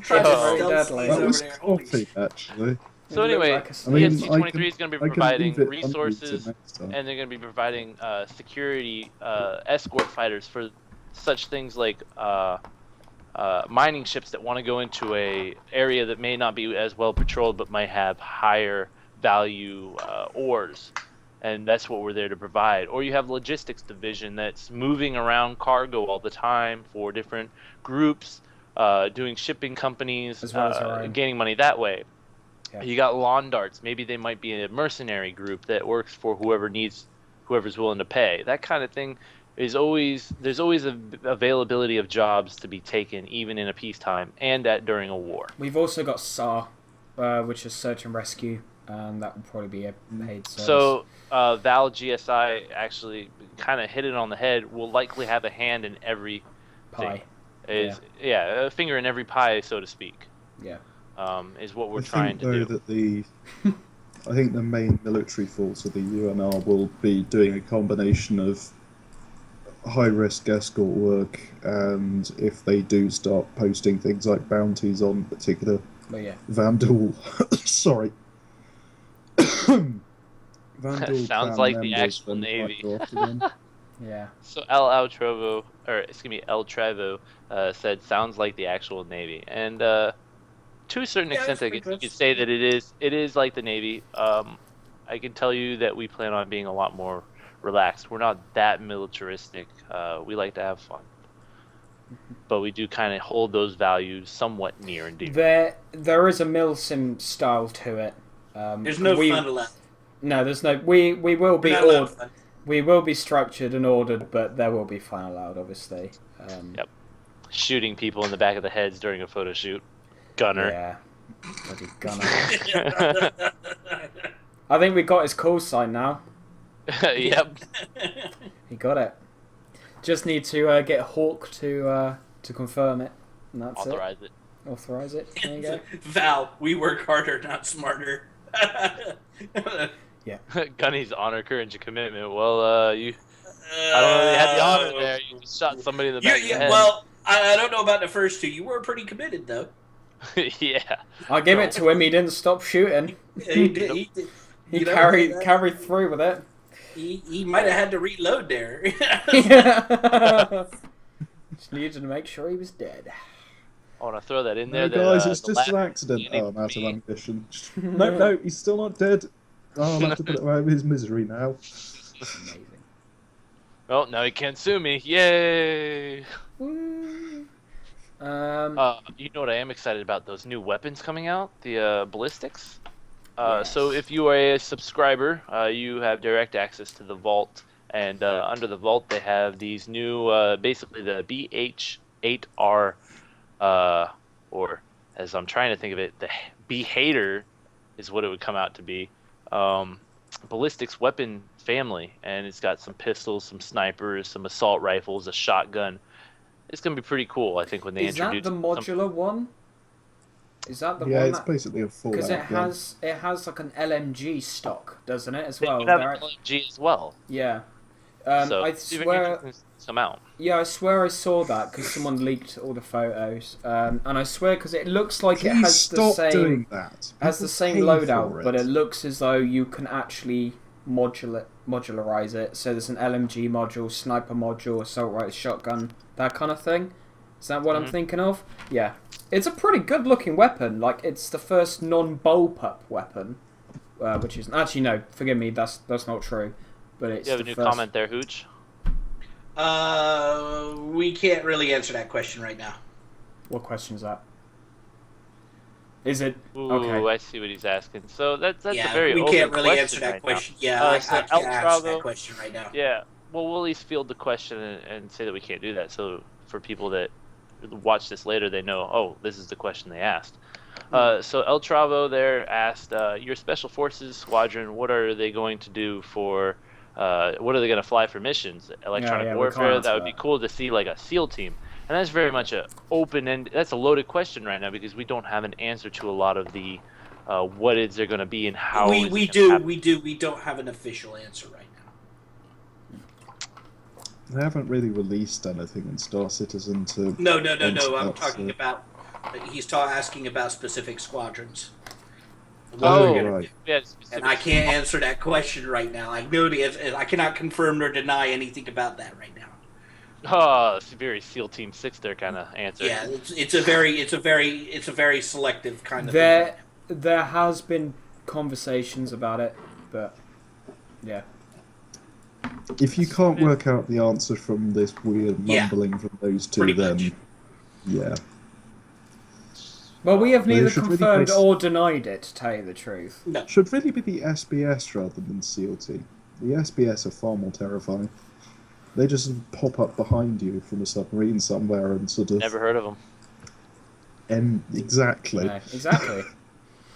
S3: Trying
S4: Oh.
S3: to stealth
S2: Deadly.
S3: these
S5: that
S3: over
S5: was
S3: there.
S5: coffee, actually.
S4: So
S2: It looked
S4: anyway,
S2: like a
S5: I mean,
S4: ESG 23 is going to be
S5: I can
S4: providing
S5: leave it
S4: resources,
S5: unmuted next time.
S4: and they're going to be providing security escort fighters for such things like mining ships that want to go into a area that may not be as well patrolled but might have higher value ores, and that's what we're there to provide. Or you have logistics division that's moving around cargo all the time for different groups, doing shipping companies,
S2: As well as our own.
S4: gaining money that way.
S2: Yeah.
S4: You got lawn darts. Maybe they might be a mercenary group that works for whoever's willing to pay. That kind of thing is always, there's always availability of jobs to be taken, even in a peacetime and during a war.
S2: We've also got SAR, which is Search and Rescue, and that would probably be a paid service.
S4: So Val GSI actually kind of hit it on the head. Will likely have a hand in every
S2: Pie.
S4: thing. A finger in every pie, so to speak.
S2: Yeah.
S4: Is what we're
S5: I
S4: trying
S5: think,
S4: to
S5: though,
S4: do.
S5: that I think the main military force of the UNR will be doing a combination of high-risk escort work, and if they do start posting things like bounties on particular
S2: But yeah.
S5: Vandal, sorry, Vandal
S4: Sounds
S5: clan
S4: like the
S5: members,
S4: actual
S5: then
S4: Navy.
S5: quite often.
S2: Yeah.
S4: So El Travo said, "Sounds like the actual Navy," and to a certain
S3: Yeah,
S4: extent,
S3: that's
S4: I
S3: pretty
S4: guess you
S3: close.
S4: could say that it is like the Navy. I can tell you that we plan on being a lot more relaxed. We're not that militaristic. We like to have fun, but we do kind of hold those values somewhat near and dear.
S2: There is a milsim style to it.
S3: There's no fun allowed.
S2: No, there's no. We will be
S3: Not allowed fun.
S2: we will be structured and ordered, but there will be fun allowed, obviously.
S4: Yep. Shooting people in the back of the heads during a photo shoot. Gunner.
S2: Yeah. Bloody gunner. I think we got his call sign now.
S4: Yep.
S2: He got it. Just need to get Hawk to confirm it, and that's
S4: Authorize it.
S2: Authorize it. There you go.
S3: Val, we work harder, not smarter.
S2: Yeah.
S4: Gunny's honor, courage, and commitment. Well, you. I don't know. You had the honor there. You just shot somebody in the back of the head.
S3: Well, I don't know about the first two. You were pretty committed, though.
S4: Yeah.
S2: I give it to him. He didn't stop shooting.
S3: He did.
S2: He carried through with it.
S3: He might have had to reload there.
S2: Just needed to make sure he was dead.
S4: I want to throw that in there.
S5: No, guys, it's
S4: the
S5: just an
S4: last
S5: accident.
S4: meeting
S5: Oh, I'm out of
S4: me-
S5: ammunition. No, he's still not dead. Oh, I'll have to put him out of his misery now.
S2: Amazing.
S4: Well, now he can't sue me. Yay!
S2: Woo.
S4: You know what I am excited about? Those new weapons coming out, the ballistics. So if you are a subscriber, you have direct access to the vault, and under the vault they have these new, basically the BH-8R, or as I'm trying to think of it, the B-Hater is what it would come out to be. Ballistics weapon family, and it's got some pistols, some snipers, some assault rifles, a shotgun. It's gonna be pretty cool, I think, when they
S2: Is that
S4: introduce
S2: the modular one? Is that the
S5: Yeah,
S2: one?
S5: it's basically a full
S2: Because
S5: out gun.
S2: it has like an LMG stock, doesn't it, as
S4: They
S2: well?
S4: have
S2: They're-
S4: an LMG as well.
S2: Yeah.
S4: So
S2: I
S4: it's even
S2: swear.
S4: interesting to come out.
S2: Yeah, I swear I saw that because someone leaked all the photos, and I swear because it looks like it
S5: Please
S2: has the
S5: stop
S2: same
S5: doing that.
S2: has the
S5: People
S2: same
S5: pay
S2: loadout,
S5: for
S2: but it looks as though you can actually modularize it. So there's an LMG module, sniper module, assault rifle, shotgun, that kind of thing. Is that what I'm thinking of? Yeah, it's a pretty good looking weapon. Like it's the first non-bullpup weapon, which is actually no, forgive me, that's not true. But it's
S4: You have a
S2: the
S4: new
S2: first...
S4: comment there, Hooch?
S3: We can't really answer that question right now.
S2: What question is that? Is it
S4: Ooh,
S2: okay?
S4: I see what he's asking. So that's a
S3: Yeah,
S4: very
S3: we
S4: open
S3: can't really
S4: question
S3: answer that
S4: right
S3: question.
S4: now.
S3: Yeah, I
S4: so
S3: can't
S4: El
S3: answer that
S4: Trago-
S3: question right now.
S4: Yeah, well, we'll at least field the question and say that we can't do that. So for people that watch this later, they know, oh, this is the question they asked. So El Travo there asked, your Special Forces Squadron, what are they going to do for, what are they going to fly for missions? Electronic
S2: yeah, we can't
S4: warfare?
S2: answer
S4: That would be
S2: that.
S4: cool to see like a SEAL team. And that's very much a open-end, that's a loaded question right now because we don't have an answer to a lot of the, what is there going to be and how
S3: we
S4: is it
S3: we
S4: gonna
S3: do
S4: happen.
S3: we don't have an official answer right now.
S5: They haven't really released anything in Star Citizen to...
S3: No.
S5: answer
S3: I'm
S5: that,
S3: talking
S5: so-
S3: about. He's asking about specific squadrons. What
S5: Oh,
S3: they're gonna
S5: right.
S3: do.
S4: Yeah,
S3: And
S4: specific-
S3: I can't answer that question right now. I know I cannot confirm nor deny anything about that right now.
S4: Oh, it's a very SEAL Team 6 there kind of answer.
S3: Yeah, it's a very selective kind of
S2: There has been conversations about it, but yeah.
S5: If you can't work out the answer from this weird
S3: Yeah.
S5: mumbling from those two,
S3: Pretty
S5: then...
S3: much.
S5: Yeah.
S2: Well, we have
S5: They
S2: neither
S5: should really
S2: confirmed
S5: base-
S2: or denied it, to tell you the truth.
S3: No.
S5: Should really be the SBS rather than CLT. The SBS are far more terrifying. They just pop up behind you from a submarine somewhere and sort of...
S4: Never heard of them.
S5: Exactly.
S2: No, exactly.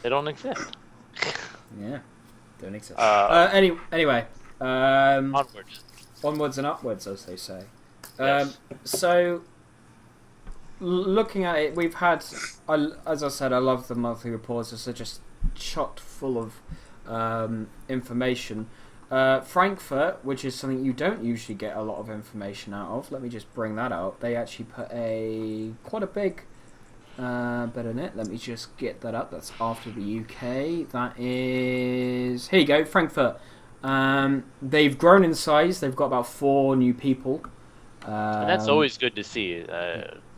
S4: They don't exist.
S2: Yeah, don't exist. Anyway,
S4: Onward.
S2: onwards and upwards, as they say.
S4: Yes.
S2: So, looking at it, we've had, as I said, I love the monthly reports. They're just chock full of information. Frankfurt, which is something you don't usually get a lot of information out of. Let me just bring that out. They actually put quite a big bit in it. Let me just get that up. That's after the UK. That is... Here you go, Frankfurt. They've grown in size. They've got about 4 new people.
S4: And that's always good to see.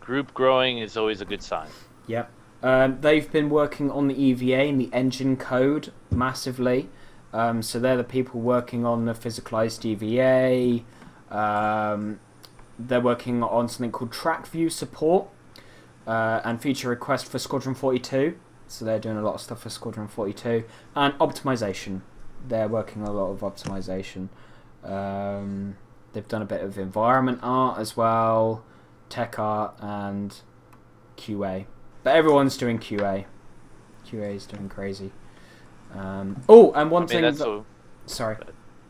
S4: Group growing is always a good sign.
S2: Yep. They've been working on the EVA and the engine code massively. So they're the people working on the physicalized DVA. They're working on something called track view support and feature request for Squadron 42. So they're doing a lot of stuff for Squadron 42. And optimization. They're working on a lot of optimization. They've done a bit of environment art as well, tech art, and QA. But everyone's doing QA. QA is doing crazy. And one thing... Sorry,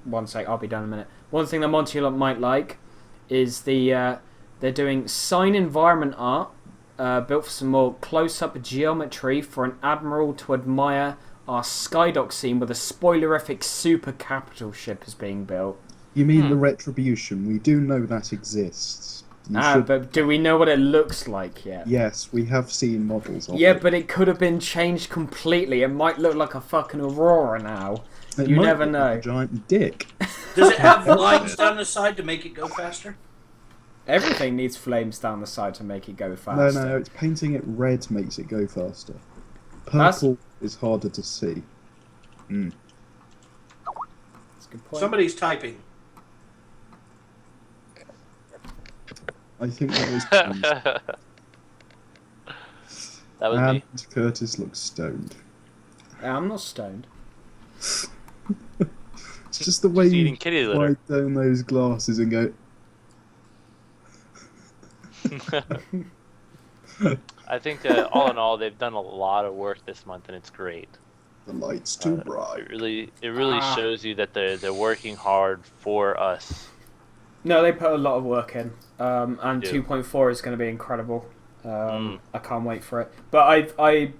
S2: one sec, I'll be done in a minute. One thing that Monty might like is they're doing sign environment art built for some more close-up geometry for an admiral to admire our Skydock scene where the spoilerific super capital ship is being built.
S5: You mean the Retribution? We do know that exists.
S2: But do we know what it looks like yet?
S5: Yes, we have seen models of it.
S2: Yeah, but it could have been changed completely. It might look like a fucking Aurora now.
S5: It
S2: You
S5: might
S2: never
S5: look
S2: know.
S5: like a giant dick.
S3: Does it have lines down the side to make it go faster?
S2: Everything needs flames down the side to make it go faster.
S5: No, it's painting it red makes it go faster. Purple is harder to see.
S2: That's a good point.
S3: Somebody's typing.
S5: I think that was James.
S4: That was
S5: And
S4: me.
S5: Curtis looks stoned.
S2: I'm not stoned.
S5: It's just the way
S4: Just
S5: you
S4: eating kitty litter.
S5: wipe down those glasses and go,
S4: I think all in all, they've done a lot of work this month, and it's great.
S5: the light's too bright.
S4: It really shows you that they're working hard for us.
S2: No, they put a lot of work in. And
S4: They do.
S2: 2.4 is going to be incredible. I can't wait for it. But I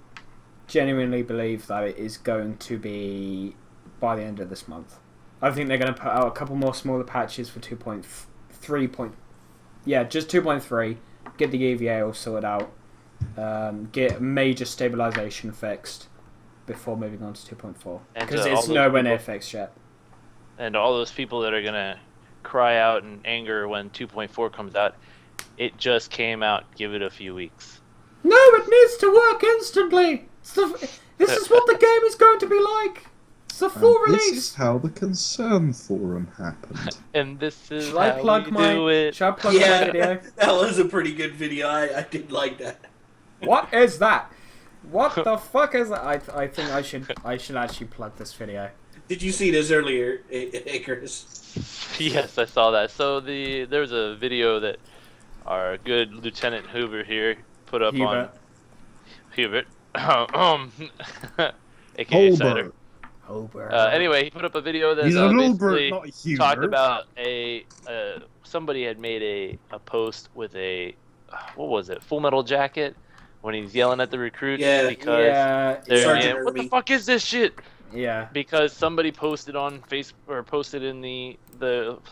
S2: genuinely believe that it is going to be by the end of this month. I think they're going to put out a couple more smaller patches for 2.3. Yeah, just 2.3. Get the EVA all sorted out. Get major stabilization fixed before moving on to 2.4.
S4: And,
S2: Because
S4: all
S2: it's
S4: those
S2: nowhere
S4: people-
S2: near fixed yet.
S4: And all those people that are gonna cry out in anger when 2.4 comes out, it just came out. Give it a few weeks.
S2: No, it needs to work instantly. This is what the game is going to be like. It's a full
S5: And
S2: release.
S5: this is how the Concern Forum happened.
S4: And this is
S2: Shall I
S4: how
S2: plug
S4: we
S2: my?
S4: do it.
S2: Shall I plug my video?
S3: That was a pretty good video. I did like that.
S2: What is that? What the fuck is that? I think I should actually plug this video.
S3: Did you see this earlier, Icarus?
S4: Yes, I saw that. So there was a video that our good Lieutenant Hoover here put up on Hubert, aka Cider.
S5: Holbert.
S4: Anyway, he put up a video that
S5: He's a Holbert,
S4: basically
S5: not a Hubert.
S4: talked about somebody had made a post with a what was it, Full Metal Jacket, when he's yelling at the recruits because they're
S3: Sergeant
S4: what the
S3: Irby.
S4: fuck is this shit?
S2: Yeah.
S4: Because somebody posted on Facebook or posted in the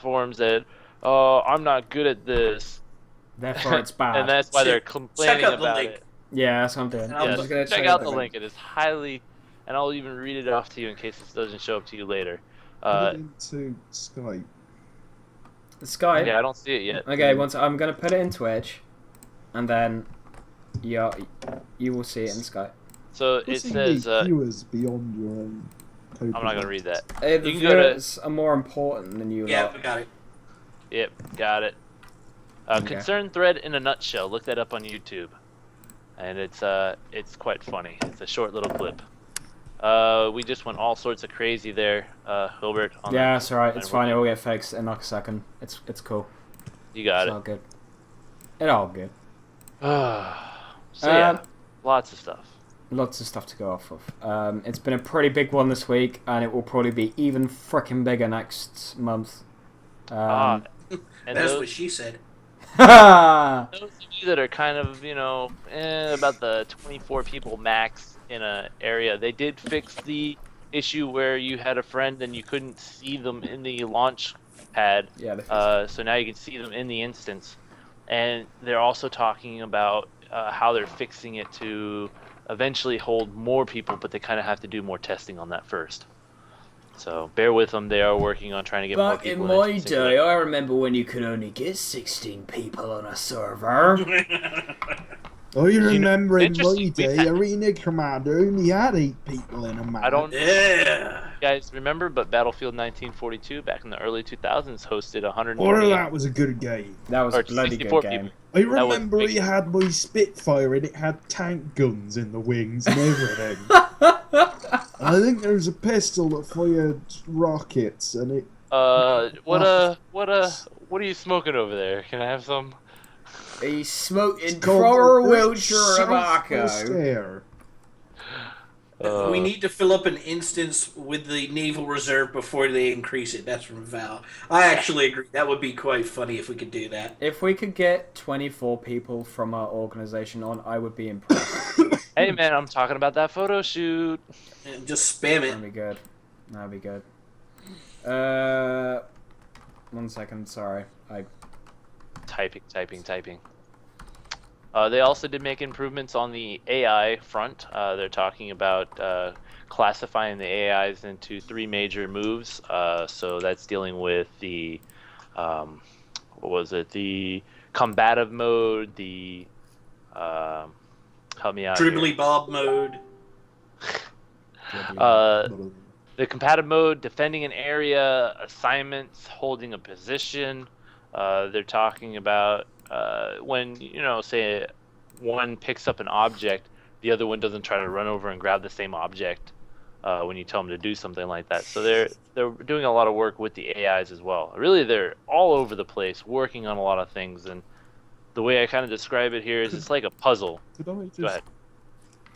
S4: forums that I'm not good at this,
S2: Therefore, it's bad.
S4: and that's why they're
S3: Check
S4: complaining
S3: out the
S4: about
S3: link.
S4: it.
S2: Yeah, that's what I'm doing. I'm
S4: Yes,
S2: just gonna
S4: check
S2: show
S4: out
S2: you
S4: the link. It is highly, and I'll even read it off to you in case this doesn't show up to you later.
S5: Put it into Skype.
S2: The Skype.
S4: Yeah, I don't see it yet.
S2: Okay, I'm gonna put it in Twitch, and then you will see it in Skype.
S4: So it
S5: Pussy
S4: says,
S5: viewers beyond your own.
S4: I'm not gonna read that.
S2: The
S4: You can go to-
S2: viewers are more important than you.
S3: Yeah,
S2: lot.
S3: I got it.
S4: Yep, got it. Concern thread in a nutshell. Look that up on YouTube, and it's quite funny. It's a short little clip. We just went all sorts of crazy there, Hilbert. On
S2: Yeah,
S4: the-
S2: it's alright. It's fine. It will get fixed in like a second. It's cool.
S4: You got
S2: It's all good. It's all good.
S4: So yeah, lots of stuff.
S2: Lots of stuff to go off of. It's been a pretty big one this week, and it will probably be even frickin' bigger next month.
S4: And
S3: That's
S4: those,
S3: what she said.
S4: those of you that are kind of, about the 24 people max in a area, they did fix the issue where you had a friend and you couldn't see them in the launch pad.
S2: Yeah.
S4: So now you can see them in the instance. And they're also talking about how they're fixing it to eventually hold more people, but they kind of have to do more testing on that first. So bear with them. They are working on trying to get more
S2: Back
S4: people.
S2: in my day, I remember when you could only get 16 people on a server.
S5: I remember in my
S4: interesting, we
S5: day,
S4: had-
S5: Arena Commander only had 8 people in a match.
S4: I don't.
S3: Yeah.
S4: guys remember, but Battlefield 1942 back in the early 2000s hosted
S5: Oh,
S4: 120
S5: that was a good game.
S2: That was
S4: or
S2: a bloody
S4: 64
S2: good game.
S4: people.
S5: I
S4: That was
S5: remember
S4: big.
S5: it had my Spitfire and it had tank guns in the wings and everything. I think there was a pistol that fired rockets and it...
S4: What are you smoking over there? Can I have some?
S2: He's smoking
S5: called
S2: for
S5: the
S2: Wiltshire
S5: Southwest
S2: tobacco.
S5: Air.
S3: We need to fill up an instance with the Naval Reserve before they increase it. That's from Val. I actually agree. That would be quite funny if we could do that.
S2: If we could get 24 people from our organization on, I would be impressed.
S4: Hey man, I'm talking about that photo shoot.
S3: And just spam
S2: That'd
S3: it.
S2: be good. That'd be good. 1 second, sorry.
S4: Typing. They also did make improvements on the AI front. They're talking about classifying the AIs into 3 major moves. So that's dealing with the, the combative mode, the, help me out
S3: Dribbly
S4: here.
S3: Bob mode.
S4: The combative mode, defending an area, assignments, holding a position. They're talking about when, say one picks up an object, the other one doesn't try to run over and grab the same object when you tell them to do something like that. So they're doing a lot of work with the AIs as well. Really, they're all over the place, working on a lot of things. And the way I kind of describe it here is it's like a puzzle.
S5: Could I
S4: Go
S5: just
S4: ahead.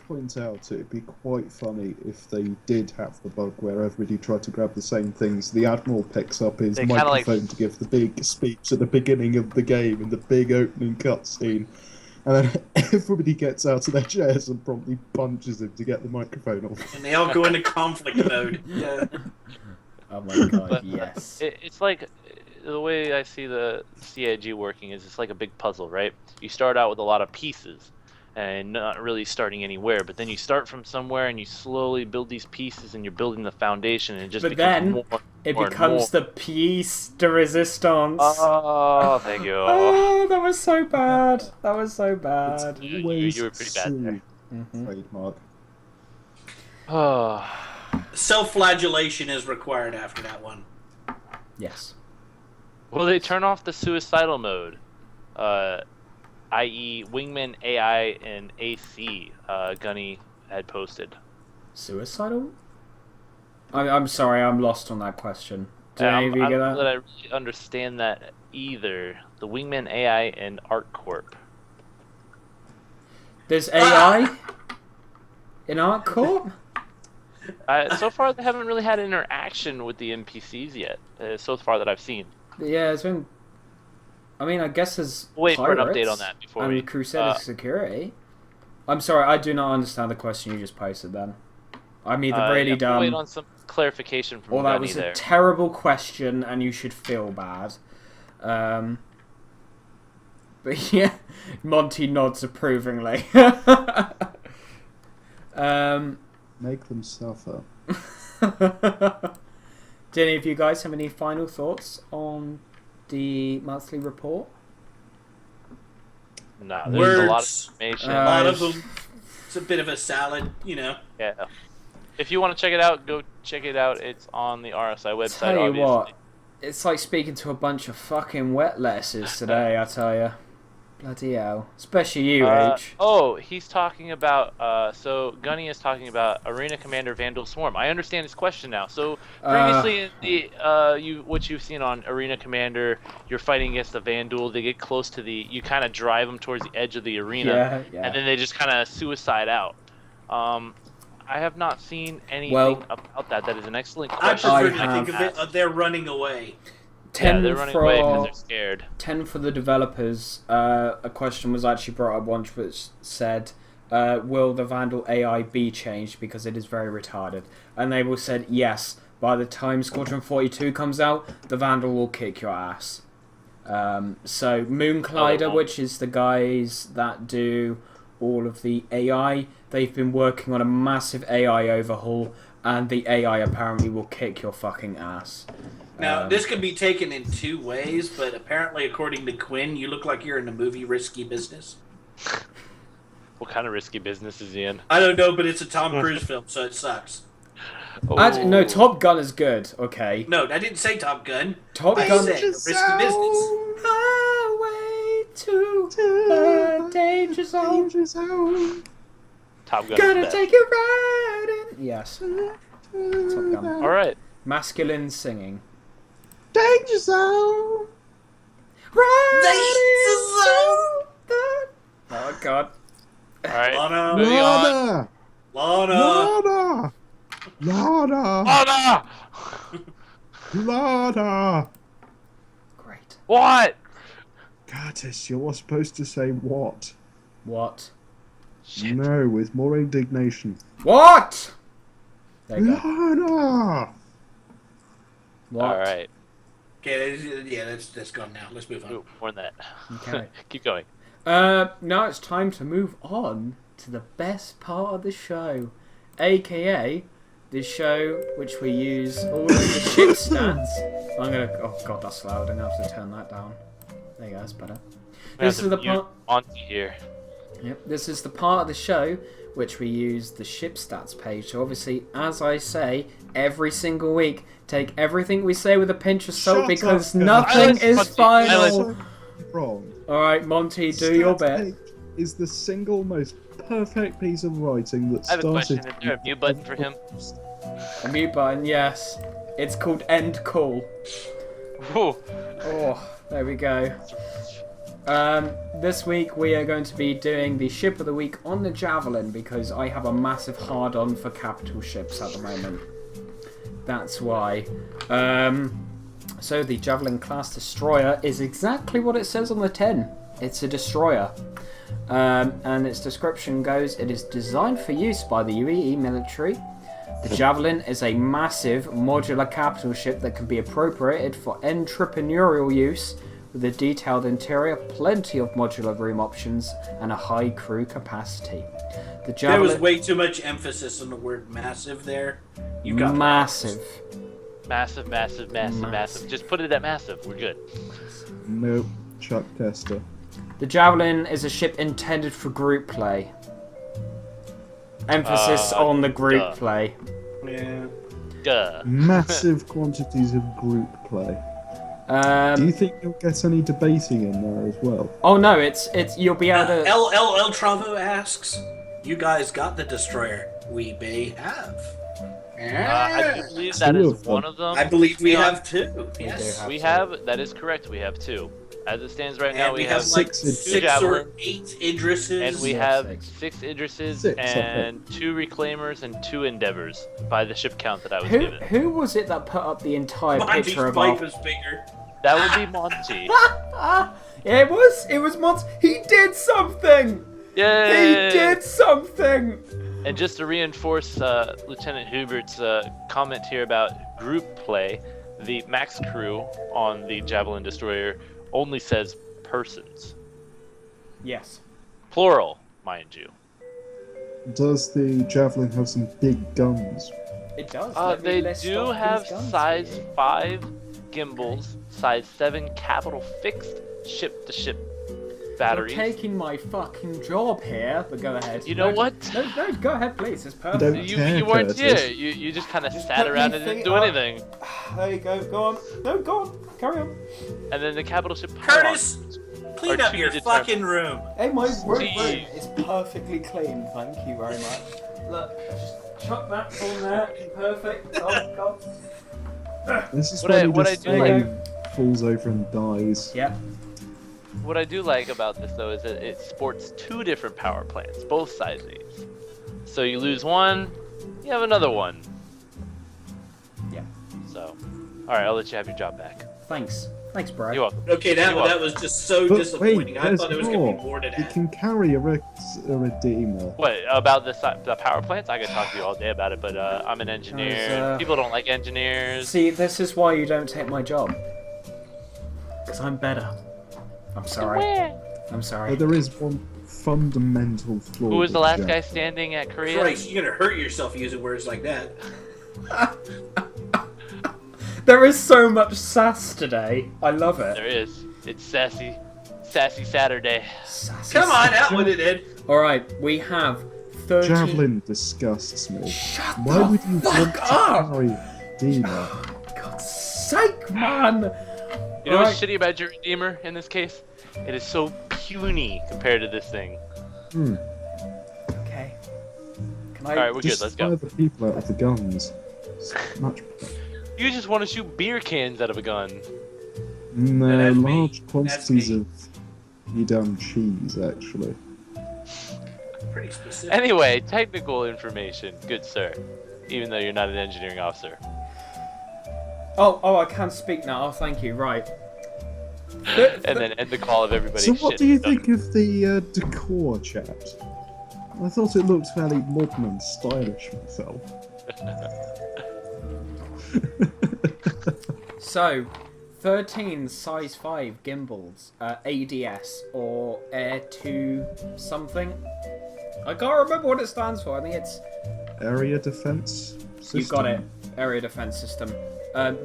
S5: point out it'd be quite funny if they did have the bug where everybody tried to grab the same things. The Admiral picks up his
S4: They kinda
S5: microphone to give the big speech at the beginning of the game in the big opening cutscene. And then everybody gets out of their chairs and promptly punches him to get the microphone off.
S3: And they all go into conflict mode. Yeah.
S2: Oh my god,
S4: But,
S2: yes.
S4: It's like the way I see the CIG working is it's like a big puzzle, right? You start out with a lot of pieces and not really starting anywhere, but then you start from somewhere and you slowly build these pieces and you're building the foundation and it just
S2: But
S4: becomes
S2: then
S4: more
S2: It
S4: more and
S2: becomes
S4: more.
S2: the piece de resistance.
S4: Oh, thank you.
S2: Oh, that was so bad. That was so bad.
S4: You were pretty bad there.
S5: Trademark.
S4: Oh.
S3: Self-flagellation is required after that one.
S2: Yes.
S4: Will they turn off the suicidal mode? I.e. Wingman AI and AC, Gunny had posted.
S2: Suicidal? I'm sorry, I'm lost on that question. Did
S4: And
S2: any of you
S4: I
S2: get
S4: don't know
S2: that?
S4: that I really understand that either. The Wingman AI and ArcCorp.
S2: There's AI in ArcCorp?
S4: So far, they haven't really had interaction with the NPCs yet. So far that I've seen.
S2: Yeah, it's been. I mean, I guess there's.
S4: We'll wait for an update
S2: pirates
S4: on that before
S2: and
S4: we.
S2: Crusader Security. I'm sorry, I do not understand the question you just posted. Then, I'm either really
S4: yeah,
S2: dumb,
S4: we'll wait on some clarification from
S2: or that
S4: Gunny
S2: was
S4: there.
S2: a terrible question, and you should feel bad. But yeah, Monty nods approvingly.
S5: Make them suffer.
S2: Do any of you guys have any final thoughts on the monthly report?
S4: No, there's a lot of
S3: Words.
S4: information.
S3: A lot of them. It's a bit of a salad, you know.
S4: Yeah. If you want to check it out, go check it out. It's on the RSI website.
S2: Tell you
S4: obviously.
S2: what, it's like speaking to a bunch of fucking wet lettuces today, I tell you. Bloody hell. Especially you, H.
S4: Oh, he's talking about. So Gunny is talking about Arena Commander Vandal Swarm. I understand his question now. So previously, in the what you've seen on Arena Commander, you're fighting against the Vandal. They get close to the. You kind of drive them towards the edge of the arena,
S2: Yeah.
S4: and then they just kind of suicide out. I have not seen anything about that. That is an excellent
S3: I
S4: question.
S3: prefer
S2: I
S3: to think of
S2: have-
S3: it, they're running away.
S2: 10
S4: Yeah, they're running away because
S2: for
S4: they're scared.
S2: 10 for the developers. A question was actually brought up once which said, will the Vandal AI be changed because it is very retarded? And they all said yes. By the time Squadron 42 comes out, the Vandal will kick your ass. So Moon Collider, which is the guys that do all of the AI, they've been working on a massive AI overhaul, and the AI apparently will kick your fucking ass.
S3: Now, this could be taken in two ways, but apparently, according to Quinn, you look like you're in the movie Risky Business.
S4: What kind of risky business is he in?
S3: I don't know, but it's a Tom Cruise film, so it sucks.
S2: No, Top Gun is good. Okay.
S3: No, I didn't say Top Gun.
S2: Top
S3: I
S2: Gun.
S3: said Risky Business.
S2: Highway to the danger zone.
S4: Top Gun.
S2: Gonna
S4: is best.
S2: take you riding. Yes. Top Gun.
S4: All right.
S2: Masculine singing.
S5: Danger zone.
S2: Oh God.
S4: All right.
S3: Lana.
S4: Moving on.
S3: Lana.
S5: Lana.
S4: Lana!
S5: Lana.
S2: Great.
S4: What?
S5: Curtis, you're supposed to say what?
S2: What?
S4: Shit.
S5: No, with more indignation.
S2: What? There you go.
S5: Lana.
S2: What?
S4: All right.
S3: Okay, yeah, that's gone now. Let's move on.
S4: Ooh, more than that.
S2: Okay.
S4: Keep going.
S2: Now it's time to move on to the best part of the show, aka the show which we use all of the ship stats. Oh God, that's loud. I'm gonna have to turn that down. There you go, that's better. This is the part.
S4: Monty here.
S2: Yep, this is the part of the show which we use the ship stats page. So obviously, as I say every single week, take everything we say with a pinch of salt
S5: Shut
S2: because
S5: up,
S2: nothing
S4: Silence,
S2: is
S4: Monty,
S2: final.
S4: silence.
S5: Wrong.
S2: All right, Monty, do your
S5: Stats
S2: bit.
S5: page is the single most perfect piece of writing that
S4: I have a question.
S5: started.
S4: Is there a mute button for him?
S2: A mute button, yes. It's called end call.
S4: Whoa.
S2: Oh, there we go. This week we are going to be doing the ship of the week on the Javelin because I have a massive hard-on for capital ships at the moment. That's why. So the Javelin class destroyer is exactly what it says on the tin. It's a destroyer. And its description goes, it is designed for use by the UEE military. The Javelin is a massive modular capital ship that can be appropriated for entrepreneurial use with a detailed interior, plenty of modular room options, and a high crew capacity. The
S3: There was
S2: Javelin...
S3: way too much emphasis on the word massive there. You got
S2: massive.
S4: Massive. Just put it at massive. We're good.
S5: Nope. Chuck Tester.
S2: The Javelin is a ship intended for group play. Emphasis on the group
S4: duh.
S2: play.
S3: Yeah.
S4: Duh.
S5: Massive quantities of group play. Do you think you'll get any debating in there as well?
S2: Oh no, it's you'll be able to.
S3: El Travo asks, "You guys got the destroyer? We may have."
S4: I believe that
S5: Two
S4: is
S5: of them.
S4: one of them.
S3: I believe we
S4: Yeah.
S3: have two. Yes.
S4: We have. That is correct. We have two. As it stands right now,
S3: And we have like
S5: six
S3: six or
S4: Javelin.
S3: 8 Idrises.
S4: And we
S2: Yeah,
S4: have
S2: six.
S4: 6 Idrises
S5: Six, okay.
S4: and 2 Reclaimers and 2 Endeavors by the ship count that I was
S2: Who
S4: given.
S2: who was it that put up the entire
S3: Monty's
S2: picture of
S3: pipe
S2: our...
S3: is bigger.
S4: That would be Monty.
S2: It was Mons. He did something.
S4: Yay!
S2: He did something.
S4: And just to reinforce Lieutenant Hubert's comment here about group play, the max crew on the Javelin Destroyer only says persons.
S2: Yes.
S4: Plural, mind you.
S5: Does the Javelin have some big guns?
S2: It does.
S4: They do have size 5 gimbals, size 7 capital fixed ship-to-ship
S2: You're
S4: batteries.
S2: taking my fucking job here, but go ahead.
S4: You know
S2: No,
S4: what?
S2: No, go ahead, please. It's perfect.
S5: Don't
S4: You weren't
S5: Curtis.
S4: here. You just kind of
S2: Just
S4: sat
S2: let
S4: around
S2: me
S4: and didn't
S2: think
S4: do
S2: up.
S4: anything.
S2: There you go. Go on. No, go on. Carry on.
S4: And then the capital ship.
S3: Curtis, clean
S4: Are
S3: up
S4: to
S3: your
S4: be determined.
S3: fucking room.
S2: Hey, my room
S4: Gee.
S2: is perfectly clean. Thank you very much. Look, just chuck that on there. Perfect. Oh, God.
S5: This is
S4: What
S5: when
S4: I-
S5: he
S4: what
S5: just
S4: I do like-
S5: falls over and dies.
S2: Yep.
S4: What I do like about this though is that it sports 2 different power plants, both sizes. So you lose one, you have another one.
S2: Yeah.
S4: So, all right, I'll let you have your job back.
S2: Thanks. Thanks, bro.
S4: You're welcome.
S3: Okay,
S4: You're
S3: that
S4: welcome.
S3: was just so
S5: But
S3: disappointing.
S5: wait,
S3: I
S5: there's
S3: thought it was going to
S5: more.
S3: be more than
S5: It
S3: that.
S5: can carry a Redeemer.
S4: What about the power plants? I could talk to you all day about it, but I'm an engineer.
S2: There's,
S4: People don't like engineers.
S2: See, this is why you don't take my job. Because I'm better. I'm sorry. I'm sorry.
S5: But there is one fundamental flaw.
S4: Who was the
S5: with
S4: last
S5: Javelin.
S4: guy standing at Korea?
S3: Christ, you're going to hurt yourself using words like that.
S2: There is so much sass today. I love it.
S4: There is. It's sassy Saturday.
S2: Sassy
S3: Come on,
S2: sass.
S3: out with it, Ed.
S2: Alright, we have 13.
S5: Javelin disgusts me.
S2: Shut
S5: Why
S2: the
S5: would you
S2: fuck
S5: want to
S2: up!
S5: carry Redeemer?
S2: God's sake, man!
S4: You know what's
S2: Alright.
S4: shitty about your Redeemer in this case? It is so puny compared to this thing.
S2: Okay. Can I...
S4: Alright, we're good,
S5: Just
S4: let's
S5: fire
S4: go.
S5: the people out of the guns. It's much better.
S4: You just want to shoot beer cans out of a gun.
S5: No,
S3: That's me.
S5: large quantities
S3: me.
S5: of Edam cheese, actually.
S3: Pretty specific.
S4: Anyway, technical information, good sir. Even though you're not an engineering officer.
S2: Oh, I can speak now. Oh, thank you. Right.
S4: And then end the call of everybody.
S5: So what
S4: shit
S5: do you
S4: done.
S5: think of the decor, chaps? I thought it looked fairly modern and stylish myself.
S2: So, 13 size 5 gimbals, ADS or Air 2 something. I can't remember what it stands for. I think it's...
S5: Area defense system.
S2: You got it. Area defense system.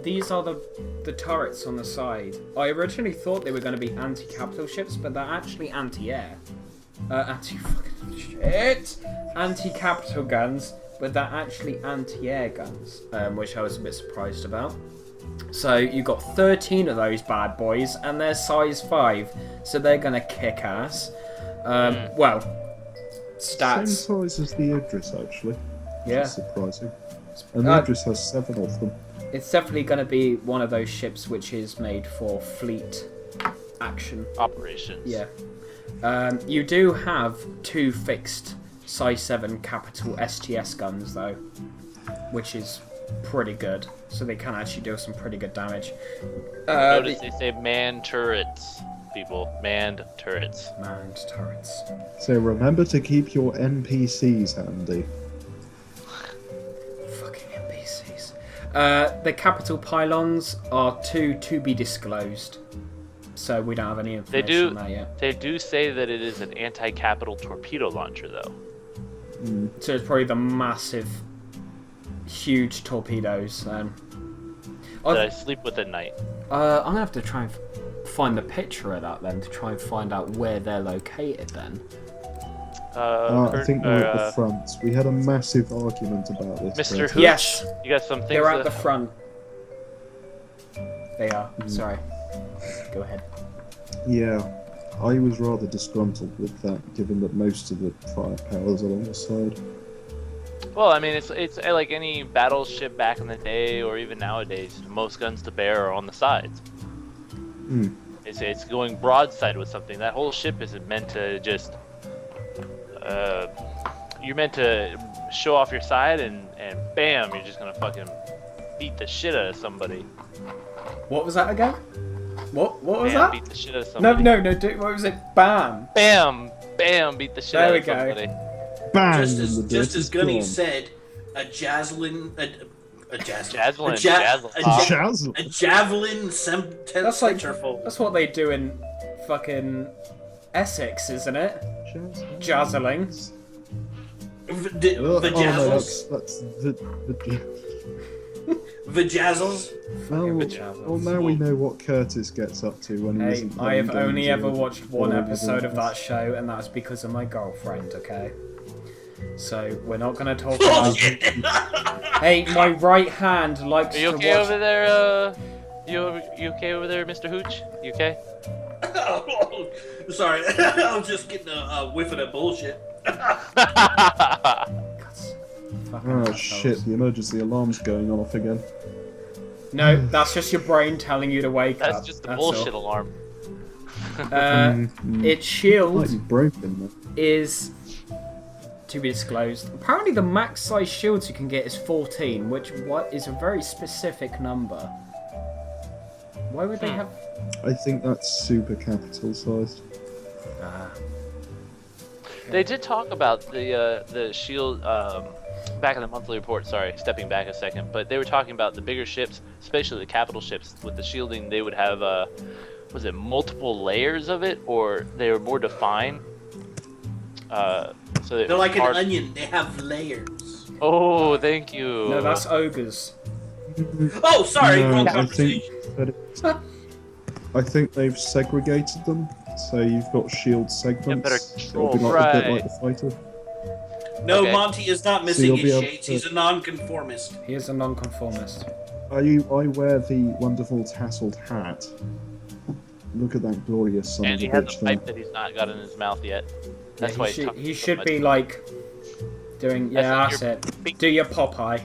S2: These are the turrets on the side. I originally thought they were going to be anti-capital ships, but they're actually anti-air. Anti-fucking shit! Anti-capital guns, but they're actually anti-air guns, which I was a bit surprised about. So you got 13 of those bad boys, and they're size 5, so they're going to kick ass. Well,
S5: Same
S2: stats.
S5: size as the Idris, actually. Which
S2: Yeah.
S5: is surprising. And the Idris has 7 of them.
S2: It's definitely going to be one of those ships which is made for fleet action.
S4: Operations.
S2: Yeah. You do have 2 fixed size 7 capital STS guns though, which is pretty good. So they can actually do some pretty good damage.
S4: Notice they say manned turrets, people. Manned turrets.
S2: Manned turrets.
S5: So remember to keep your NPCs handy.
S2: Fucking NPCs. The capital pylons are 2 to be disclosed. So we don't have any information on that yet.
S4: They do say that it is an anti-capital torpedo launcher, though.
S2: So it's probably the massive, huge torpedoes.
S4: That I sleep with at night.
S2: I'm gonna have to try and find the picture of that then to try and find out where they're located then.
S5: I think they're at the front. We had a massive argument about this.
S4: Mr.
S5: Chris.
S4: Hooch,
S2: Yes.
S4: you got some things.
S2: They're at the front. They are. Sorry. Go ahead.
S5: Yeah, I was rather disgruntled with that, given that most of the firepower's along the side.
S4: Well, I mean, it's like any battleship back in the day, or even nowadays. Most guns to bear are on the sides. It's going broadside with something. That whole ship isn't meant to just. You're meant to show off your side, and bam, you're just gonna fucking beat the shit out of somebody.
S2: What was that again? What was
S4: Bam,
S2: that?
S4: beat the shit out of
S2: No,
S4: somebody.
S2: what was it? Bam!
S4: Bam, bam, beat the shit
S2: There
S4: out
S2: we
S4: of
S2: go.
S4: somebody.
S5: Bang!
S3: Just
S5: and the
S3: as, just
S5: dirt
S3: as
S5: is
S3: Gunny
S5: gone.
S3: said, a javelin
S4: Javelin,
S3: a
S5: Jazzle.
S3: javelin
S2: That's like
S3: centerfold.
S2: that's what they do in fucking Essex, isn't it? Jazzling.
S5: Oh, no,
S3: Vajazzles.
S5: that's the
S3: Vajazzles.
S5: well, now we know what Curtis gets up to when he
S2: Hey,
S5: isn't
S2: I have
S5: playing
S2: only
S5: games
S2: ever
S5: or-
S2: watched one
S5: or
S2: episode of
S5: whatever.
S2: that show, and that's because of my girlfriend, okay? So, we're not gonna talk about... Hey, my right hand likes
S4: Are you
S2: to
S4: okay
S2: watch...
S4: over there? You okay over there, Mr. Hooch? You okay?
S3: Sorry, I was just getting a whiff of that bullshit.
S2: Fucking
S5: Oh
S2: assholes.
S5: shit, the emergency alarm's going off again.
S2: No, that's just your brain telling you to wake up.
S4: That's just the bullshit alarm.
S2: Its shield
S5: Slightly broken there.
S2: is to be disclosed. Apparently the max size shields you can get is 14, which is a very specific number. Why would they have...
S5: I think that's super capital sized.
S4: They did talk about the shield back in the monthly report. Sorry, stepping back a second, but they were talking about the bigger ships, especially the capital ships. With the shielding, they would have was it multiple layers of it, or they were more defined? So
S3: They're like an onion. They have layers.
S4: Oh, thank you.
S2: No, that's ogres.
S3: Oh, sorry,
S5: No,
S3: wrong
S5: I think
S3: conversation.
S5: I think they've segregated them, so you've got shield segments.
S4: better
S5: It'll be
S4: control,
S5: like, a bit
S4: right.
S5: like the fighter.
S3: No,
S4: Okay.
S3: Monty is not missing
S5: you'll
S3: his
S5: be able
S3: shades.
S5: to-
S3: He's a nonconformist.
S2: He is a nonconformist.
S5: I wear the wonderful tasseled hat. Look at that glorious son
S4: And
S5: of
S4: he
S5: a
S4: has
S5: bitch
S4: a
S5: there.
S4: pipe that he's not got in his mouth yet. That's
S2: Yeah,
S4: why
S2: he
S4: talking so
S2: should
S4: much.
S2: be like doing. Yeah,
S4: That's
S2: that's
S4: your-
S2: it. Do your Popeye.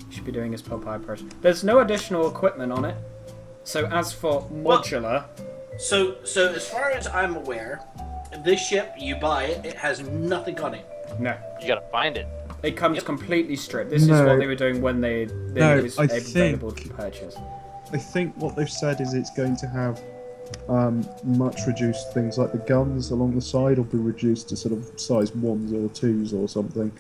S2: He should be doing his Popeye person. There's no additional equipment on it. So as for modular,
S3: So as far as I'm aware, this ship, you buy it, it has nothing on it.
S2: no,
S4: You gotta find it.
S2: it comes
S3: Yep.
S2: completely stripped. This is
S5: No.
S2: what they were doing when they
S5: No,
S2: it was
S5: I
S2: available
S5: think-
S2: to purchase.
S5: I think what they've said is it's going to have much reduced things like the guns along the side will be reduced to sort of size 1s or 2s or something.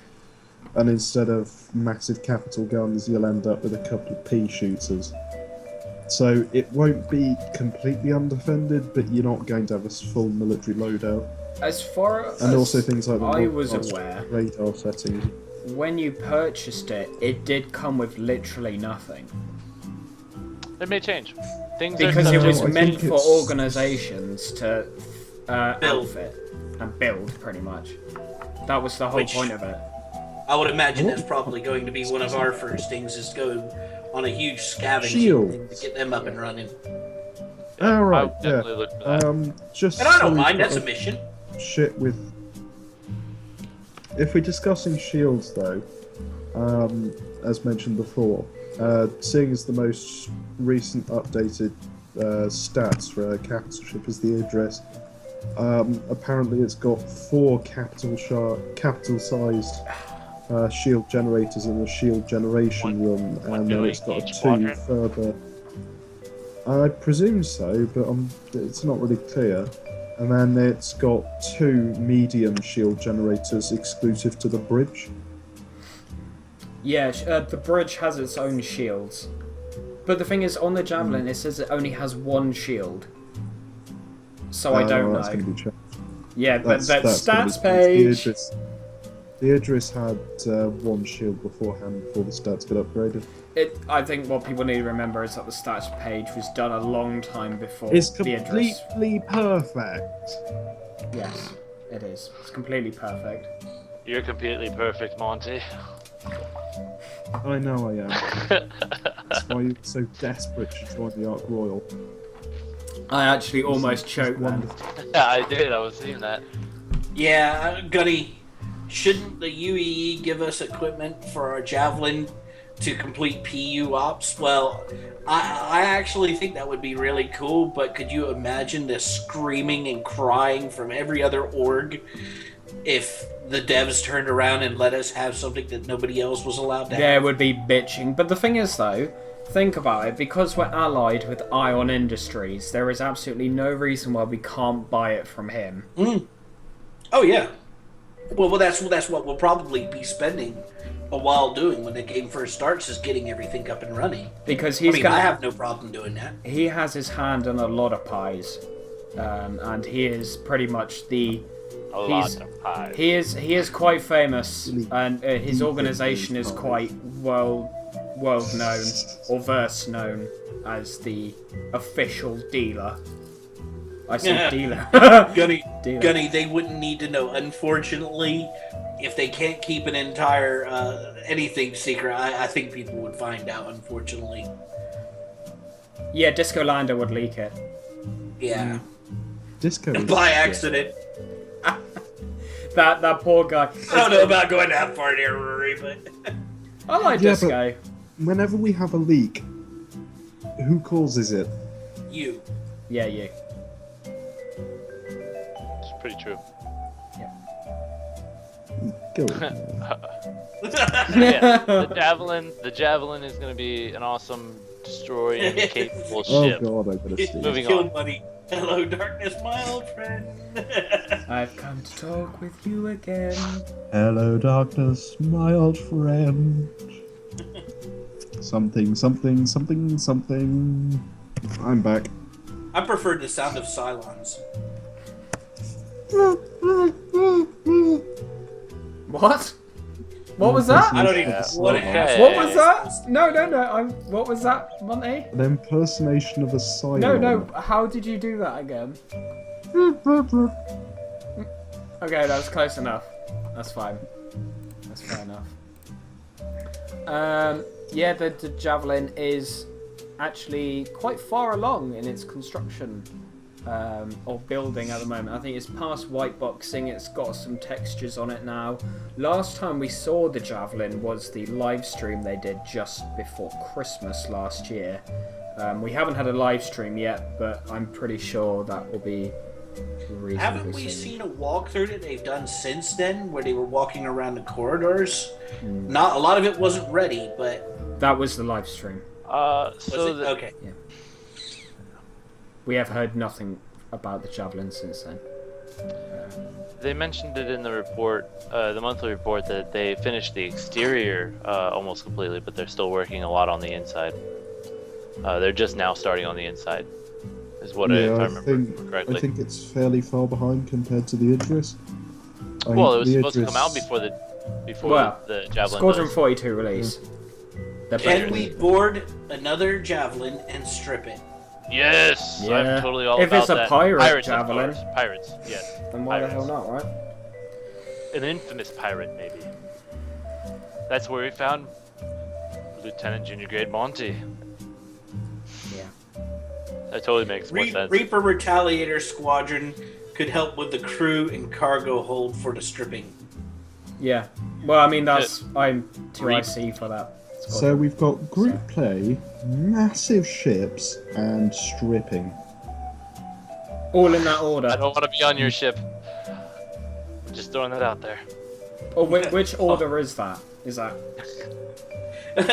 S5: And instead of massive capital guns, you'll end up with a couple of pea shooters. So it won't be completely undefended, but you're not going to have a full military loadout.
S2: As far as
S5: And also things like the
S2: I was
S5: broadcast
S2: aware,
S5: radar settings.
S2: when you purchased it, it did come with literally nothing.
S4: It may change. Things
S2: Because
S4: are
S2: it was
S5: I think
S2: meant for
S5: it's-
S2: organizations to
S3: Build.
S2: outfit and build, pretty much. That was the whole
S3: Which-
S2: point of it.
S3: I would imagine that's probably going to be one of our first things, is go on a huge scavenging
S5: Shield.
S3: thing to get them up and running.
S5: Ah, right,
S4: I'll definitely look for that.
S5: Just
S3: And I
S5: so
S3: don't
S5: we've
S3: mind,
S5: got
S3: that's a mission.
S5: shit with. If we're discussing shields, though, as mentioned before, seeing as the most recent updated stats for a capital ship is the Idris, apparently it's got 4 capital-sized shield generators in the shield generation room, and then it's got
S4: each
S5: 2
S4: quadrant?
S5: further. I presume so, but it's not really clear. And then it's got 2 medium shield generators exclusive to the bridge.
S2: Yeah, the bridge has its own shields. But the thing is, on the Javelin, it says it only has 1 shield. So I don't
S5: That's
S2: know.
S5: going to be changed.
S2: Yeah, but that
S5: That's gonna be
S2: stats
S5: changed.
S2: page.
S5: The Idris had 1 shield beforehand before the stats got upgraded.
S2: I think what people need to remember is that the stats page was done a long time before
S5: It's
S2: the Idris.
S5: completely perfect.
S2: Yes, it is. It's completely perfect.
S4: You're completely perfect, Monty.
S5: I know I am. That's why you're so desperate to join the Ark Royal.
S2: I actually almost
S5: It's
S2: choked then.
S5: wonderful.
S4: Yeah, I did. I was seeing that.
S3: Yeah, Gunny, shouldn't the UEE give us equipment for our Javelin to complete PU ops? Well, I actually think that would be really cool, but could you imagine the screaming and crying from every other org if the devs turned around and let us have something that nobody else was allowed to have?
S2: There would be bitching. But the thing is, though, think about it. Because we're allied with Ion Industries, there is absolutely no reason why we can't buy it from him.
S3: Oh yeah. Well, that's what we'll probably be spending a while doing when the game first starts, is getting everything up and running.
S2: Because he's
S3: I
S2: gonna.
S3: have no problem doing that.
S2: He has his hand on a lot of pies, and he is pretty much the.
S4: A
S2: He's-
S4: lot of pies.
S2: He is quite famous, and his organization is quite world known or verse known as the official dealer. I said dealer.
S3: Gunny,
S2: Dealer.
S3: Gunny, they wouldn't need to know. Unfortunately, if they can't keep an entire anything secret, I think people would find out. Unfortunately,
S2: Yeah, Disco Lander would leak it.
S3: yeah,
S5: Disco. is
S3: by
S5: shit.
S3: accident.
S2: That poor guy.
S3: I don't know about going that far there, Rory, but
S2: I like
S5: Yeah,
S2: Disco.
S5: Whenever we have a leak, who causes it?
S3: you.
S2: Yeah, you.
S4: It's pretty true.
S5: Go.
S4: Yeah, the javelin is going to be an awesome destroying capable
S5: Oh
S4: ship.
S5: god, I better see.
S4: Moving
S3: Kill
S4: on.
S3: money. Hello, darkness, my old friend.
S2: I've come to talk with you again.
S5: Hello, darkness, my old friend. Something. I'm back.
S3: I preferred the sound of Cylons.
S2: What? What was that?
S3: I don't even
S4: Yeah.
S3: what it
S4: Okay.
S3: has.
S2: What was that? No. What was that, Monty?
S5: An impersonation of a Cylon.
S2: No. How did you do that again? Okay, that was close enough. That's fine. That's fair enough. Yeah, the Javelin is actually quite far along in its construction or building at the moment. I think it's past white boxing. It's got some textures on it now. Last time we saw the Javelin was the live stream they did just before Christmas last year. We haven't had a live stream yet, but I'm pretty sure that will be reasonably
S3: Haven't we
S2: soon.
S3: seen a walkthrough that they've done since then, where they were walking around the corridors? Not a lot of it wasn't ready, but
S2: That was the live stream.
S3: was it? Okay.
S2: We have heard nothing about the Javelin since then.
S4: They mentioned it in the report, the monthly report, that they finished the exterior almost completely, but they're still working a lot on the inside. They're just now starting on the inside, is what if I remember correctly.
S5: I think it's fairly far behind compared to the Idris.
S4: Well, it was supposed to come out before the Javelin
S2: Squadron
S4: does.
S2: 42 release. They're
S3: Can
S2: better.
S3: we board another Javelin and strip it?
S4: Yes,
S2: Yeah.
S4: I'm totally all
S2: If
S4: about
S2: it's a
S4: that.
S2: pirate
S4: Pirates, of
S2: Javelin.
S4: course. Pirates, yes.
S2: Then why the hell
S4: Pirates.
S2: not, right?
S4: An infamous pirate, maybe. That's where we found Lieutenant Junior Grade Monty.
S2: Yeah.
S4: That totally makes more sense.
S3: Reaper Retaliator Squadron could help with the crew and cargo hold for the stripping.
S2: Yeah. Well, I mean, I'm too IC for that.
S5: So we've got group play, massive ships, and stripping.
S2: All in that order.
S4: I don't want to be on your ship. Just throwing that out there.
S2: Or which order is that? Is that?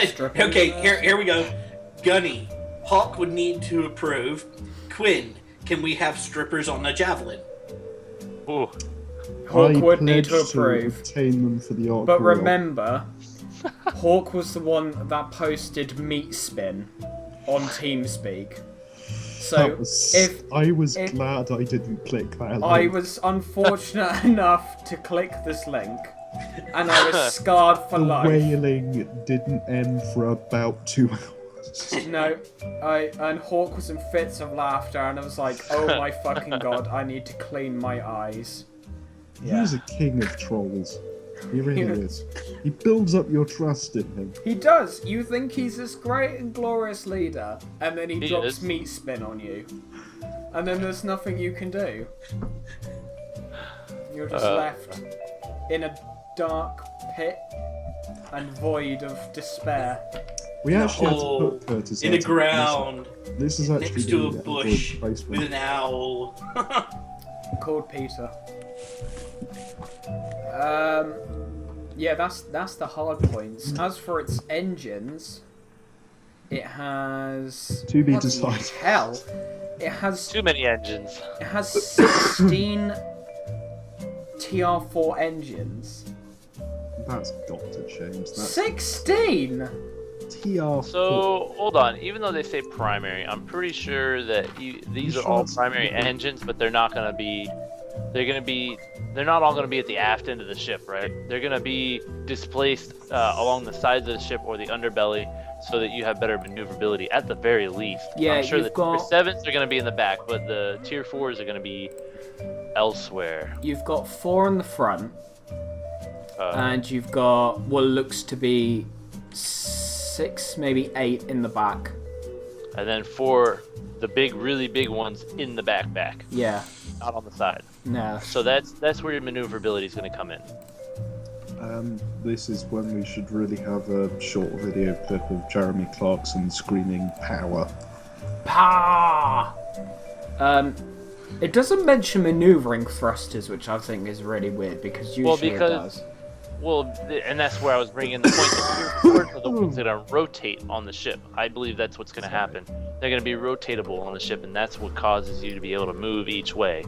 S2: Stripping?
S3: Okay, here we go. Gunny, Hawk would need to approve. Quinn, can we have strippers on the Javelin?
S4: Ooh.
S2: Hawk
S5: I
S2: would need to
S5: pledge
S2: approve.
S5: obtain them for the Ark
S2: But
S5: Royal.
S2: remember, Hawk was the one that posted meat spin on TeamSpeak. So
S5: I was
S2: if-
S5: glad I didn't click that link.
S2: I was unfortunate enough to click this link, and I was scarred for
S5: The
S2: life.
S5: wailing didn't end for about 2 hours.
S2: No, and Hawk was in fits of laughter, and I was like, "Oh my fucking god, I need to clean my eyes." Yeah.
S5: He's a king of trolls. He really is. He builds up your trust in him.
S2: He does. You think he's this great and glorious leader, and then he drops
S4: is.
S2: meat spin on you, and then there's nothing you can do. You're just left in a dark pit and void of despair.
S5: We actually had to
S3: hole,
S5: put Curtis
S3: in
S5: out
S3: the
S5: of
S3: ground,
S5: This is actually
S3: next to a
S5: the
S3: bush
S5: replacement.
S3: with an owl.
S2: Called Peter. Yeah, that's the hard points. As for its engines, it has
S5: To be
S2: bloody
S5: decided.
S2: Hell, it has
S4: Too many engines.
S2: 16 TR4 engines.
S5: That's got to change. That's
S2: 16.
S5: TR4.
S4: So hold on. Even though they say primary, I'm pretty sure that these are all
S5: sure?
S4: primary engines, but they're not gonna be. They're not all gonna be at the aft end of the ship, right? They're gonna be displaced along the sides of the ship or the underbelly, so that you have better maneuverability at the very least.
S2: Yeah,
S4: I'm sure
S2: you've
S4: the
S2: got-
S4: tier 7s are gonna be in the back, but the tier 4s are gonna be elsewhere.
S2: You've got 4 in the front, and you've got what looks to be 6, maybe 8 in the back.
S4: And then 4, the big, really big ones in the back,
S2: Yeah.
S4: not on the side.
S2: No.
S4: So that's where your maneuverability is going to come in.
S5: This is when we should really have a short video clip of Jeremy Clarkson screaming power.
S2: Pa! It doesn't mention maneuvering thrusters, which I think is really weird because usually it does.
S4: And that's where I was bringing the point that tier 4s are the ones that are rotate on the ship. I believe that's what's going to happen. They're going to be rotatable on the ship, and that's what causes you to be able to move each way.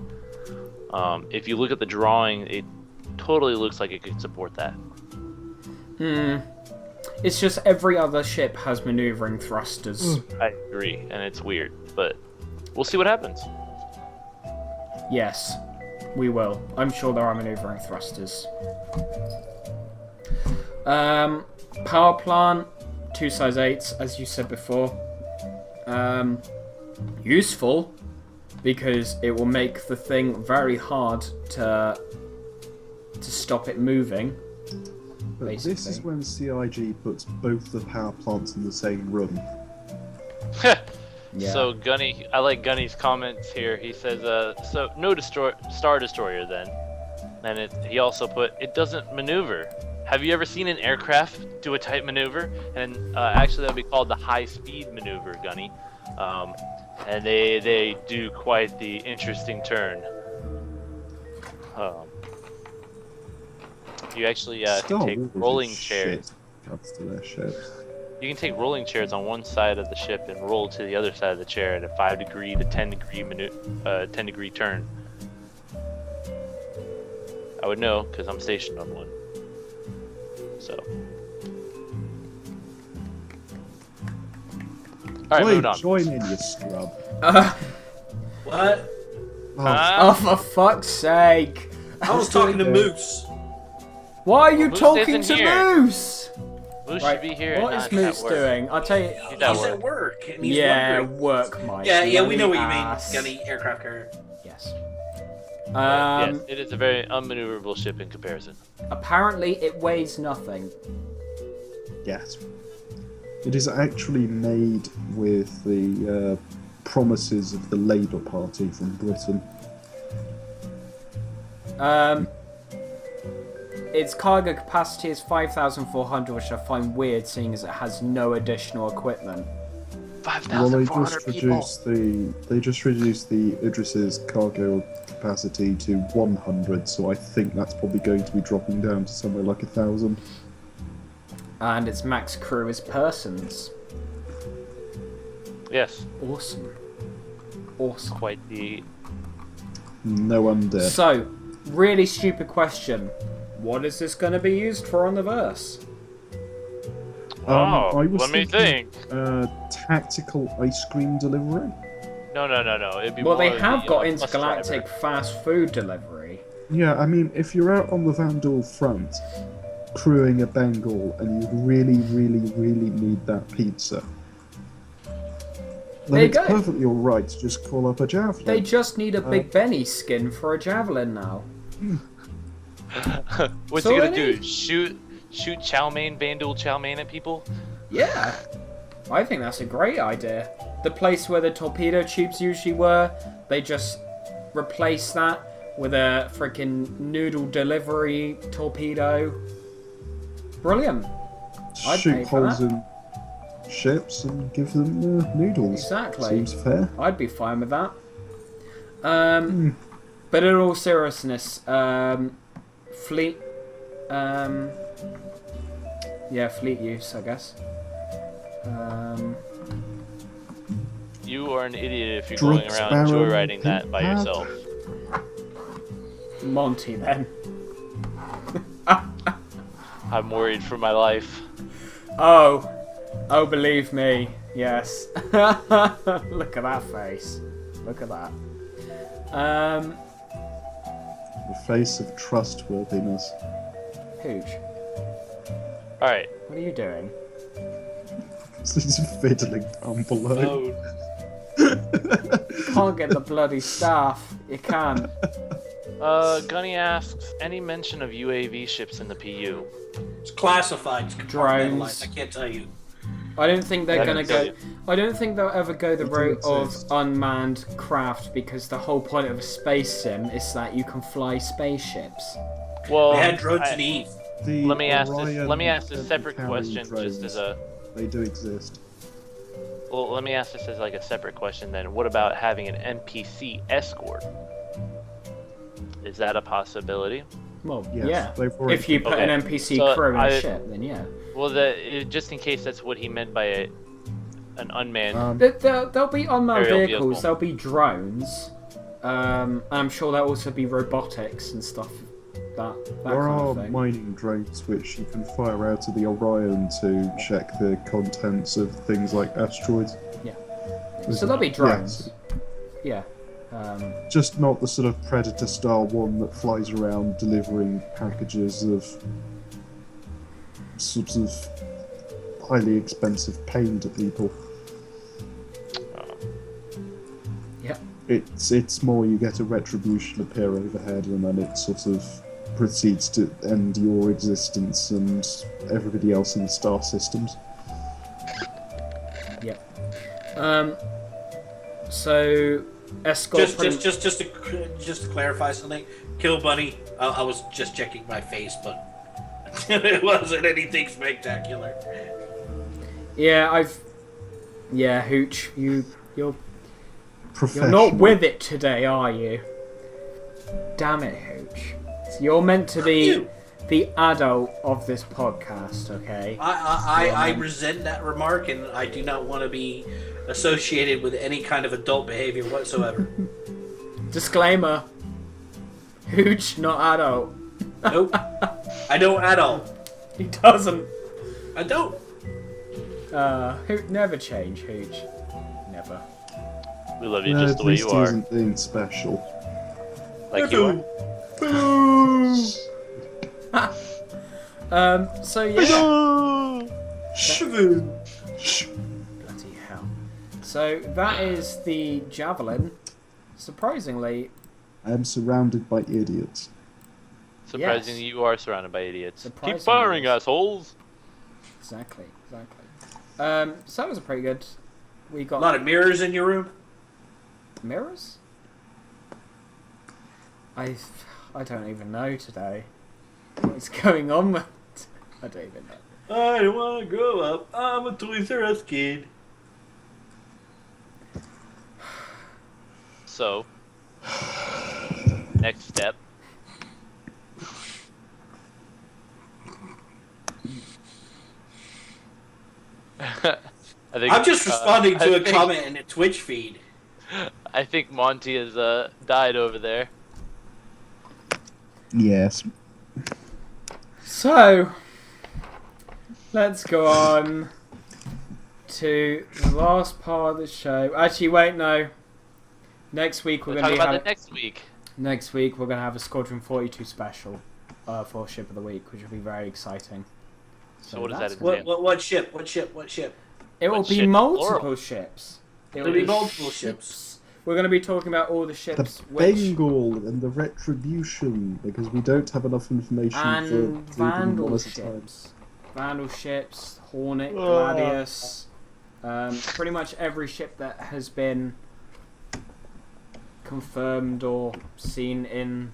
S4: If you look at the drawing, it totally looks like it could support that.
S2: It's just every other ship has maneuvering thrusters.
S4: I agree, and it's weird, but we'll see what happens.
S2: Yes, we will. I'm sure there are maneuvering thrusters. Power plant, 2 size 8s, as you said before. Useful, because it will make the thing very hard to stop it moving.
S5: But
S2: basically.
S5: this is when CIG puts both the power plants in the same room.
S2: Yeah.
S4: So Gunny, I like Gunny's comments here. He says, so no Star Destroyer then. And he also put, it doesn't maneuver. Have you ever seen an aircraft do a type maneuver? And actually that would be called the high-speed maneuver, Gunny. And they do quite the interesting turn. You actually can take rolling chairs.
S5: To their ships.
S4: You can take rolling chairs on one side of the ship and roll to the other side of the chair at a 5 degree to 10 degree turn. I would know because I'm stationed on one. So. All right, moving on.
S5: Join in, you scrub.
S3: What?
S2: Oh, for fuck's sake!
S3: I was talking to Moose.
S2: Why are you
S4: Moose
S2: talking
S4: isn't
S2: to
S4: here.
S2: Moose?
S4: Moose
S2: Right,
S4: should be here.
S2: what
S4: and
S2: is
S4: not
S2: Moose
S4: at work.
S2: doing? I'll tell you.
S4: He's at
S3: He's
S4: work.
S3: at work, and he's
S2: Yeah,
S3: wondering.
S2: work, Mike.
S3: Yeah, we know what you
S2: Ass.
S3: mean. Gunny aircraft carrier.
S2: Yes.
S4: Yes, it is a very unmaneuverable ship in comparison.
S2: Apparently, it weighs nothing.
S5: Yes. It is actually made with the promises of the Labour Party from Britain.
S2: Its cargo capacity is 5,400, which I find weird, seeing as it has no additional equipment.
S5: Well, they
S4: 5,400 people.
S5: they just reduced the Idris's cargo capacity to 100, so I think that's probably going to be dropping down to somewhere like 1,000.
S2: And its max crew is persons.
S4: Yes,
S2: Awesome. Awesome.
S4: quite the.
S5: No undead.
S2: So, really stupid question. What is this going to be used for on the verse?
S4: Oh,
S5: I was
S4: let me
S5: thinking,
S4: think.
S5: Tactical ice cream delivery?
S4: No. It'd be
S2: Well,
S4: more
S2: they
S4: of
S2: have
S4: the,
S2: got
S4: bus
S2: intergalactic
S4: driver.
S2: fast food delivery.
S5: Yeah, I mean, if you're out on the Vandal front, crewing a Bengal, and you really, really, really need that pizza, then
S2: There you
S5: it's
S2: go.
S5: perfectly alright to just call up a javelin.
S2: They just need a Big Benny skin for a javelin now.
S4: What's
S2: So
S4: he gonna
S2: any-
S4: do? Shoot chow mein, Vandal chow mein at people?
S2: Yeah, I think that's a great idea. The place where the torpedo tubes usually were, they just replace that with a freaking noodle delivery torpedo. Brilliant. I'd pay
S5: Shoot
S2: for
S5: holes
S2: that.
S5: in ships and give them noodles.
S2: Exactly.
S5: Seems fair.
S2: I'd be fine with that. But in all seriousness, fleet, fleet use, I guess.
S4: You are an idiot if you're
S5: Drunk
S4: going around
S5: Sparrow,
S4: joyriding that by
S5: Pimp
S4: yourself.
S2: Monty, then.
S4: I'm worried for my life.
S2: Oh, believe me, yes. Look at that face. Look at that.
S5: The face of trustworthiness.
S2: Hooch,
S4: Alright.
S2: what are you doing?
S5: He's fiddling down below.
S2: Can't get the bloody staff. You can.
S4: Gunny asks, any mention of UAV ships in the PU?
S3: It's classified. It's
S2: Drones.
S3: compartmentalized. I can't tell you.
S2: I don't think they're
S4: I
S2: gonna
S4: can tell
S2: go. I don't think they'll ever go the
S5: They do
S2: route of
S5: exist.
S2: unmanned craft, because the whole point of a space sim is that you can fly spaceships.
S4: Well,
S3: They had drones in Eve.
S5: The
S4: let me ask
S5: Orion
S4: this
S5: heavy
S4: separate
S5: carry
S4: question, just
S5: drones,
S4: as a.
S5: They do exist.
S4: Well, let me ask this as like a separate question then. What about having an NPC escort? Is that a possibility?
S2: Well,
S5: Yes,
S2: yeah.
S5: they've already-
S2: If you put an
S4: Okay,
S2: NPC
S4: so
S2: crew in a
S4: I-
S2: ship, then yeah.
S4: Well, just in case that's what he meant by an unmanned.
S2: There'll be unmanned
S4: Aerial
S2: vehicles.
S4: vehicle.
S2: There'll be drones. I'm sure there'll also be robotics and stuff. That
S5: There
S2: kind
S5: are
S2: of thing.
S5: mining drones which you can fire out of the Orion to check the contents of things like asteroids.
S2: So there'll be drones. Yeah.
S5: Just not the sort of Predator style one that flies around delivering packages of sorts of highly expensive pain to people.
S2: Yeah.
S5: It's more you get a retribution appear overhead and then it sort of proceeds to end your existence and everybody else in the star systems.
S2: Yep. So escort.
S3: Just to clarify something, Kill Bunny. I was just checking my face, but it wasn't anything spectacular.
S2: Yeah, Hooch, you're
S5: Professional.
S2: not with it today, are you? Damn it, Hooch. You're meant to be the adult of this podcast, okay?
S3: I resent that remark, and I do not want to be associated with any kind of adult behavior whatsoever.
S2: Disclaimer. Hooch, not adult.
S3: Nope. I don't adult.
S2: He doesn't.
S3: I don't.
S2: Never change, Hooch. Never.
S4: We love you
S5: No,
S4: just the
S5: at
S4: way
S5: least
S4: you
S5: he
S4: are.
S5: isn't being special.
S4: Like you are.
S2: So yeah.
S5: Shoo.
S2: Bloody hell. So that is the javelin. Surprisingly,
S5: I am surrounded by idiots.
S4: Surprisingly, you are surrounded by idiots.
S2: Surprisingly,
S4: Keep firing,
S2: yes.
S4: assholes!
S2: Exactly. So that was a pretty good. We got
S3: A lot of mirrors in your room.
S2: mirrors. I don't even know today. What's going on with? I don't even know.
S3: I don't want to grow up. I'm a Toys R Us kid.
S4: So, next step.
S3: I'm just responding to
S4: I
S3: a
S4: think-
S3: comment in the Twitch feed.
S4: I think Monty has died over there.
S5: Yes.
S2: So let's go on to the last part of the show. Actually, wait, no. Next week we're
S4: We'll
S2: going
S4: talk
S2: to
S4: about that next week.
S2: Next week we're going to have a Squadron 42 special for Ship of the Week, which will be very exciting.
S4: So what does that
S2: that's
S4: entail?
S3: What ship? What ship?
S2: It will
S4: What
S2: be
S4: ship?
S2: multiple
S4: Plural.
S2: ships.
S3: It'll be multiple ships.
S2: We're going to be talking about all the
S5: The
S2: ships which
S5: Bengal and the Retribution, because we don't have enough information
S2: and
S5: for doing them
S2: Vandal
S5: one at a time.
S2: ships. Vandal ships, Hornet,
S4: Ah.
S2: Gladius, pretty much every ship that has been confirmed or seen in.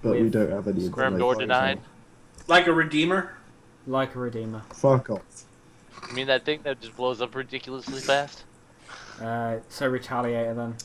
S5: But we
S2: with
S5: don't have any
S4: Confirmed
S5: information.
S4: or denied?
S3: Like a Redeemer?
S2: Like a Redeemer.
S5: Fuck off.
S4: You mean that thing that just blows up ridiculously fast?
S2: So Retaliator then.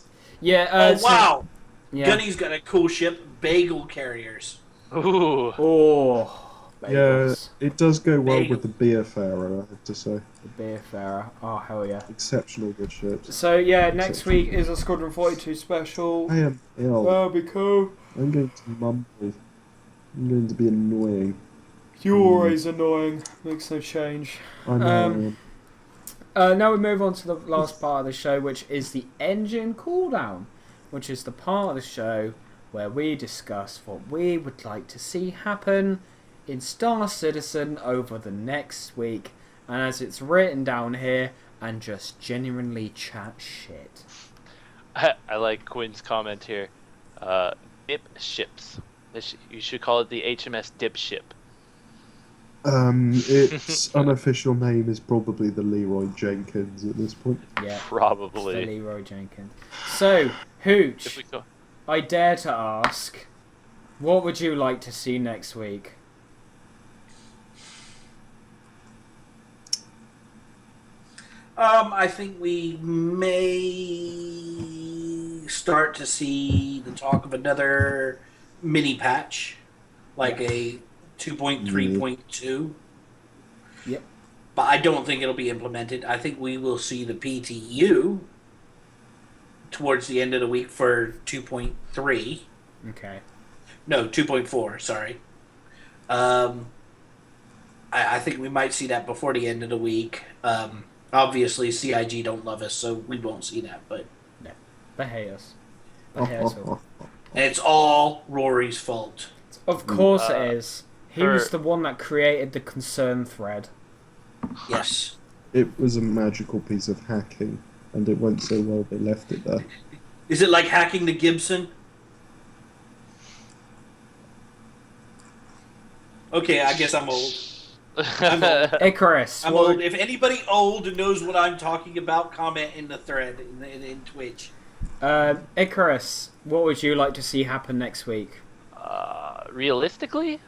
S2: Yeah.
S3: Oh,
S2: so-
S3: wow!
S2: Yeah.
S3: Gunny's got a cool ship. Bagel carriers.
S4: Ooh.
S2: Oh.
S5: Yeah,
S2: Bagels.
S5: it does go well
S3: Bagel.
S5: with the Beerfarer, I have to say.
S2: The Beerfarer. Oh, hell yeah.
S5: Exceptional good ships.
S2: So, yeah, next week is a Squadron 42 special.
S5: I am ill.
S2: That'll be cool.
S5: I'm going to mumble. I'm going to be annoying.
S2: You're always annoying. Makes no change.
S5: I know.
S2: Now we move on to the last part of the show, which is the engine cooldown, which is the part of the show where we discuss what we would like to see happen in Star Citizen over the next week, and as it's written down here, and just genuinely chat shit.
S4: I like Quinn's comment here. Dip ships. You should call it the HMS Dip ship.
S5: Its unofficial name is probably the Leroy Jenkins at this point.
S2: Yeah, it's the
S4: Probably.
S2: Leroy Jenkins. So, Hooch,
S4: If we go,
S2: I dare to ask, what would you like to see next week?
S3: I think we may start to see the talk of another mini patch, like a 2.3.2.
S2: Yep.
S3: But I don't think it'll be implemented. I think we will see the PTU towards the end of the week for 2.3.
S2: Okay.
S3: No, 2.4, sorry. I think we might see that before the end of the week. Obviously, CIG don't love us, so we won't see that. But
S2: They hate us. They hate us all.
S3: and it's all Rory's fault.
S2: Of course it is. He was
S4: her-
S2: the one that created the concern thread.
S3: Yes.
S5: It was a magical piece of hacking, and it went so well they left it there.
S3: Is it like hacking the Gibson? Okay, I guess I'm old. I'm old.
S2: Icarus.
S3: I'm old. If anybody old knows what I'm talking about, comment in the thread in Twitch.
S2: Icarus, what would you like to see happen next week?
S4: Realistically,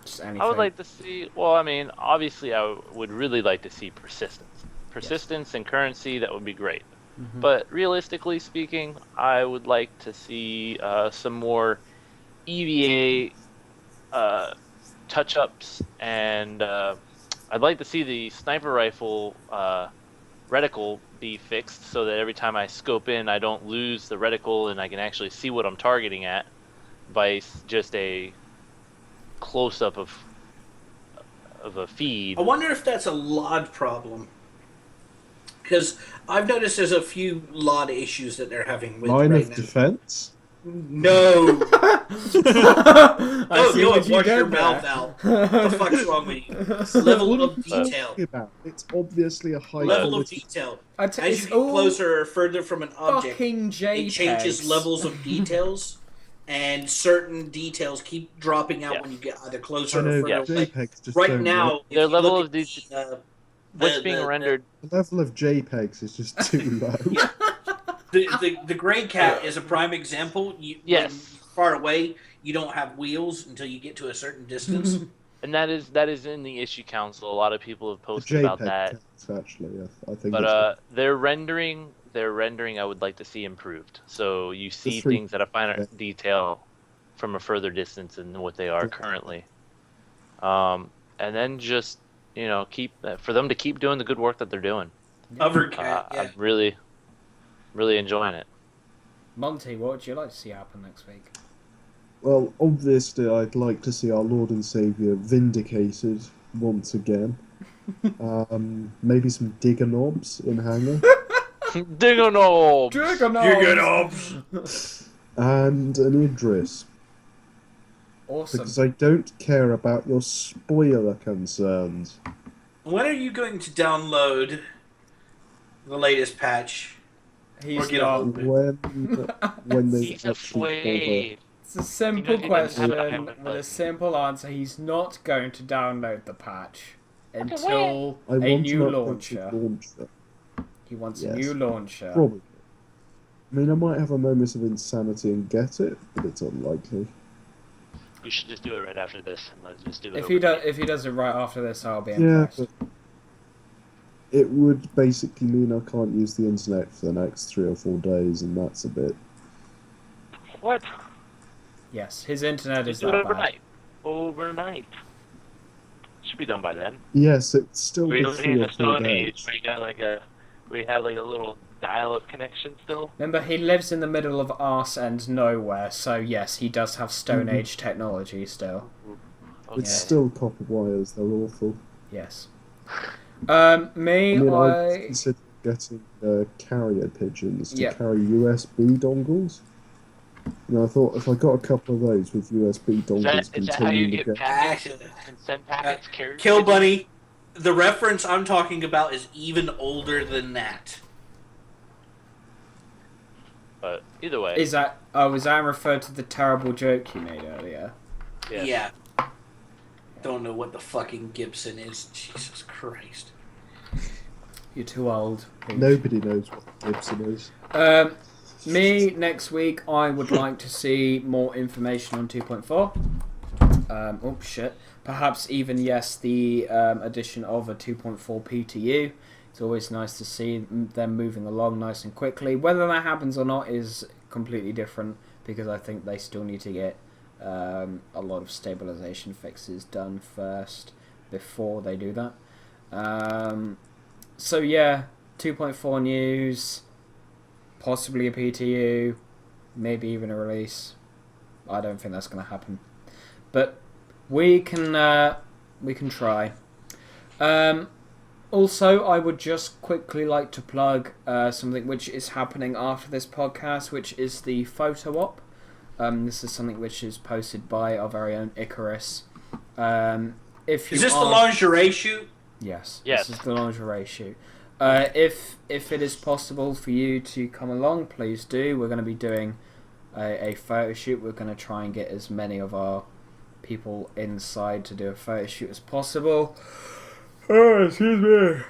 S2: Just anything.
S4: I would like to see. Well, I mean, obviously, I would really like to see persistence and currency. That would be great.
S2: Mhm.
S4: But realistically speaking, I would like to see some more EVA touch-ups, and I'd like to see the sniper rifle reticle be fixed so that every time I scope in, I don't lose the reticle and I can actually see what I'm targeting at by just a close-up of a feed.
S3: I wonder if that's a LOD problem. Because I've noticed there's a few LOD issues that they're having with
S5: Line
S3: right
S5: of
S3: now.
S5: defense?
S3: No.
S2: I see
S3: No,
S2: what you
S3: wash your
S2: did
S3: mouth
S2: there.
S3: out. What the fuck's wrong with you? Level of detail.
S5: About? It's obviously a high
S3: Level of
S5: quality.
S3: detail.
S2: It's
S3: As you get
S2: all
S3: closer or further from an object,
S2: fucking JPEGs.
S3: it changes levels of details, and certain details keep dropping out when you get either
S5: I
S3: closer
S5: know,
S3: or further
S5: but
S3: away.
S5: JPEGs just
S3: Right
S5: don't
S3: now,
S5: work.
S3: if
S4: Their
S3: you
S4: level
S3: look
S4: of
S3: at
S4: detail, what's being rendered.
S5: The level of JPEGs is just too low.
S3: The gray cat is a prime example.
S4: Yes.
S3: When far away, you don't have wheels until you get to a certain distance.
S4: And that is in the issue council. A lot of people have
S5: The
S4: posted about
S5: JPEG
S4: that.
S5: counts, actually. I think
S4: But their rendering, I would like to see improved. So you see
S5: three-
S4: things at a finer
S5: yeah.
S4: detail from a further distance than what they are currently. And then just keep for them to keep doing the good work that they're doing.
S3: Hover cat, yeah.
S4: I'm really enjoying it.
S2: Monty, what would you like to see happen next week?
S5: Well, obviously, I'd like to see our Lord and Saviour vindicated once again. Maybe some digger knobs in Hangar.
S4: Dingo
S1: Giganobs!
S5: And an Idris.
S2: Awesome.
S5: Because I don't care about your spoiler concerns.
S3: When are you going to download the latest patch?
S2: He's
S3: get
S2: not.
S3: on.
S5: When they
S4: He's
S5: actually
S4: afraid.
S2: It's a simple
S4: He doesn't have
S2: question
S4: to
S2: with a simple answer. He's not going to download the patch until
S5: I
S2: a
S5: want
S2: new
S5: an updated
S2: launcher.
S5: launcher.
S2: He wants
S5: Yes.
S2: a new launcher.
S5: Probably. I mean, I might have a moment of insanity and get it, but it's unlikely.
S4: We should just do it right after this, and let's just do it.
S2: If he does it right after this, I'll be
S5: Yeah,
S2: impressed.
S5: but it would basically mean I can't use the internet for the next 3 or 4 days, and that's a bit.
S4: What?
S2: Yes, his internet is
S4: Just do it
S2: that bad.
S4: overnight. Overnight. Should be done by then.
S5: Yes, it's still
S4: We
S5: be
S4: don't
S5: 3
S4: need
S5: or
S4: a
S5: 4
S4: Stone
S5: days.
S4: Age. We have like a little dial-up connection still.
S2: Remember, he lives in the middle of arse and nowhere, so yes, he does have Stone Age technology still.
S4: Okay.
S5: It's still copper wires, they're awful.
S2: Yes. Me,
S5: I mean, I
S2: I...
S5: consider getting carrier pigeons to
S2: Yeah.
S5: carry USB dongles. And I thought if I got a couple of those with USB dongles
S4: Is that how you
S5: continuing to
S4: get
S5: get.
S4: packets and send packets carried?
S3: Kill Bunny. The reference I'm talking about is even older than that.
S4: But either way,
S2: Is that... Oh, was that referred to the terrible joke you made earlier?
S4: yes.
S3: Yeah. Don't know what the fucking Gibson is. Jesus Christ.
S2: You're too old. Peach.
S5: Nobody knows what Gibson is.
S2: Me, next week, I would like to see more information on 2.4. Oh, shit. Perhaps even, yes, the addition of a 2.4 PTU. It's always nice to see them moving along nice and quickly. Whether that happens or not is completely different, because I think they still need to get a lot of stabilization fixes done first before they do that. So yeah, 2.4 news, possibly a PTU, maybe even a release. I don't think that's going to happen, but we can try. Also, I would just quickly like to plug something which is happening after this podcast, which is the photo op. This is something which is posted by our very own Icarus. If you
S3: Is this the
S2: are-
S3: lingerie shoot?
S2: Yes.
S4: Yes.
S2: This is the lingerie shoot. If it is possible for you to come along, please do. We're going to be doing a photo shoot. We're going to try and get as many of our people inside to do a photo shoot as possible. Oh, excuse me.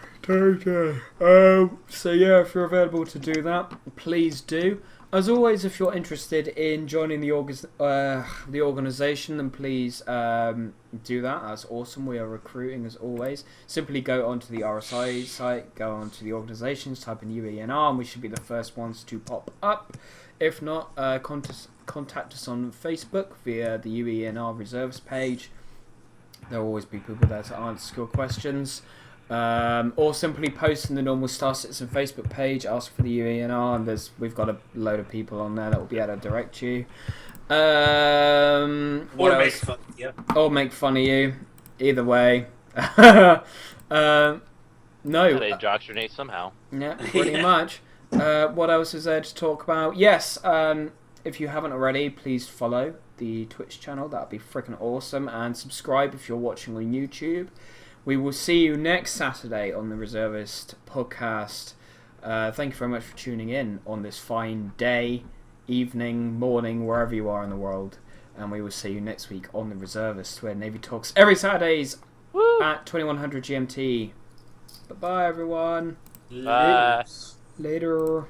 S2: So yeah, if you're available to do that, please do. As always, if you're interested in joining the organisation, then please do that. That's awesome. We are recruiting as always. Simply go onto the RSI site, go onto the organisations, type in UENR, and we should be the first ones to pop up. If not, contact us on Facebook via the UENR Reservist page. There will always be people there to answer your questions. Or simply post in the normal Star Citizen Facebook page, ask for the UENR, and we've got a load of people on there that will be able to direct you.
S3: Or make fun of you.
S2: Or make fun of you. Either way. No.
S4: They indoctrinate somehow.
S2: Yeah, pretty much. What else is there to talk about? Yes, if you haven't already, please follow the Twitch channel. That would be freaking awesome. And subscribe if you're watching on YouTube. We will see you next Saturday on the Reservist podcast. Thank you very much for tuning in on this fine day, evening, morning, wherever you are in the world. And we will see you next week on the Reservist, where Navy talks every Saturdays at 2100 GMT. Bye-bye, everyone.
S4: Bye.
S2: Later.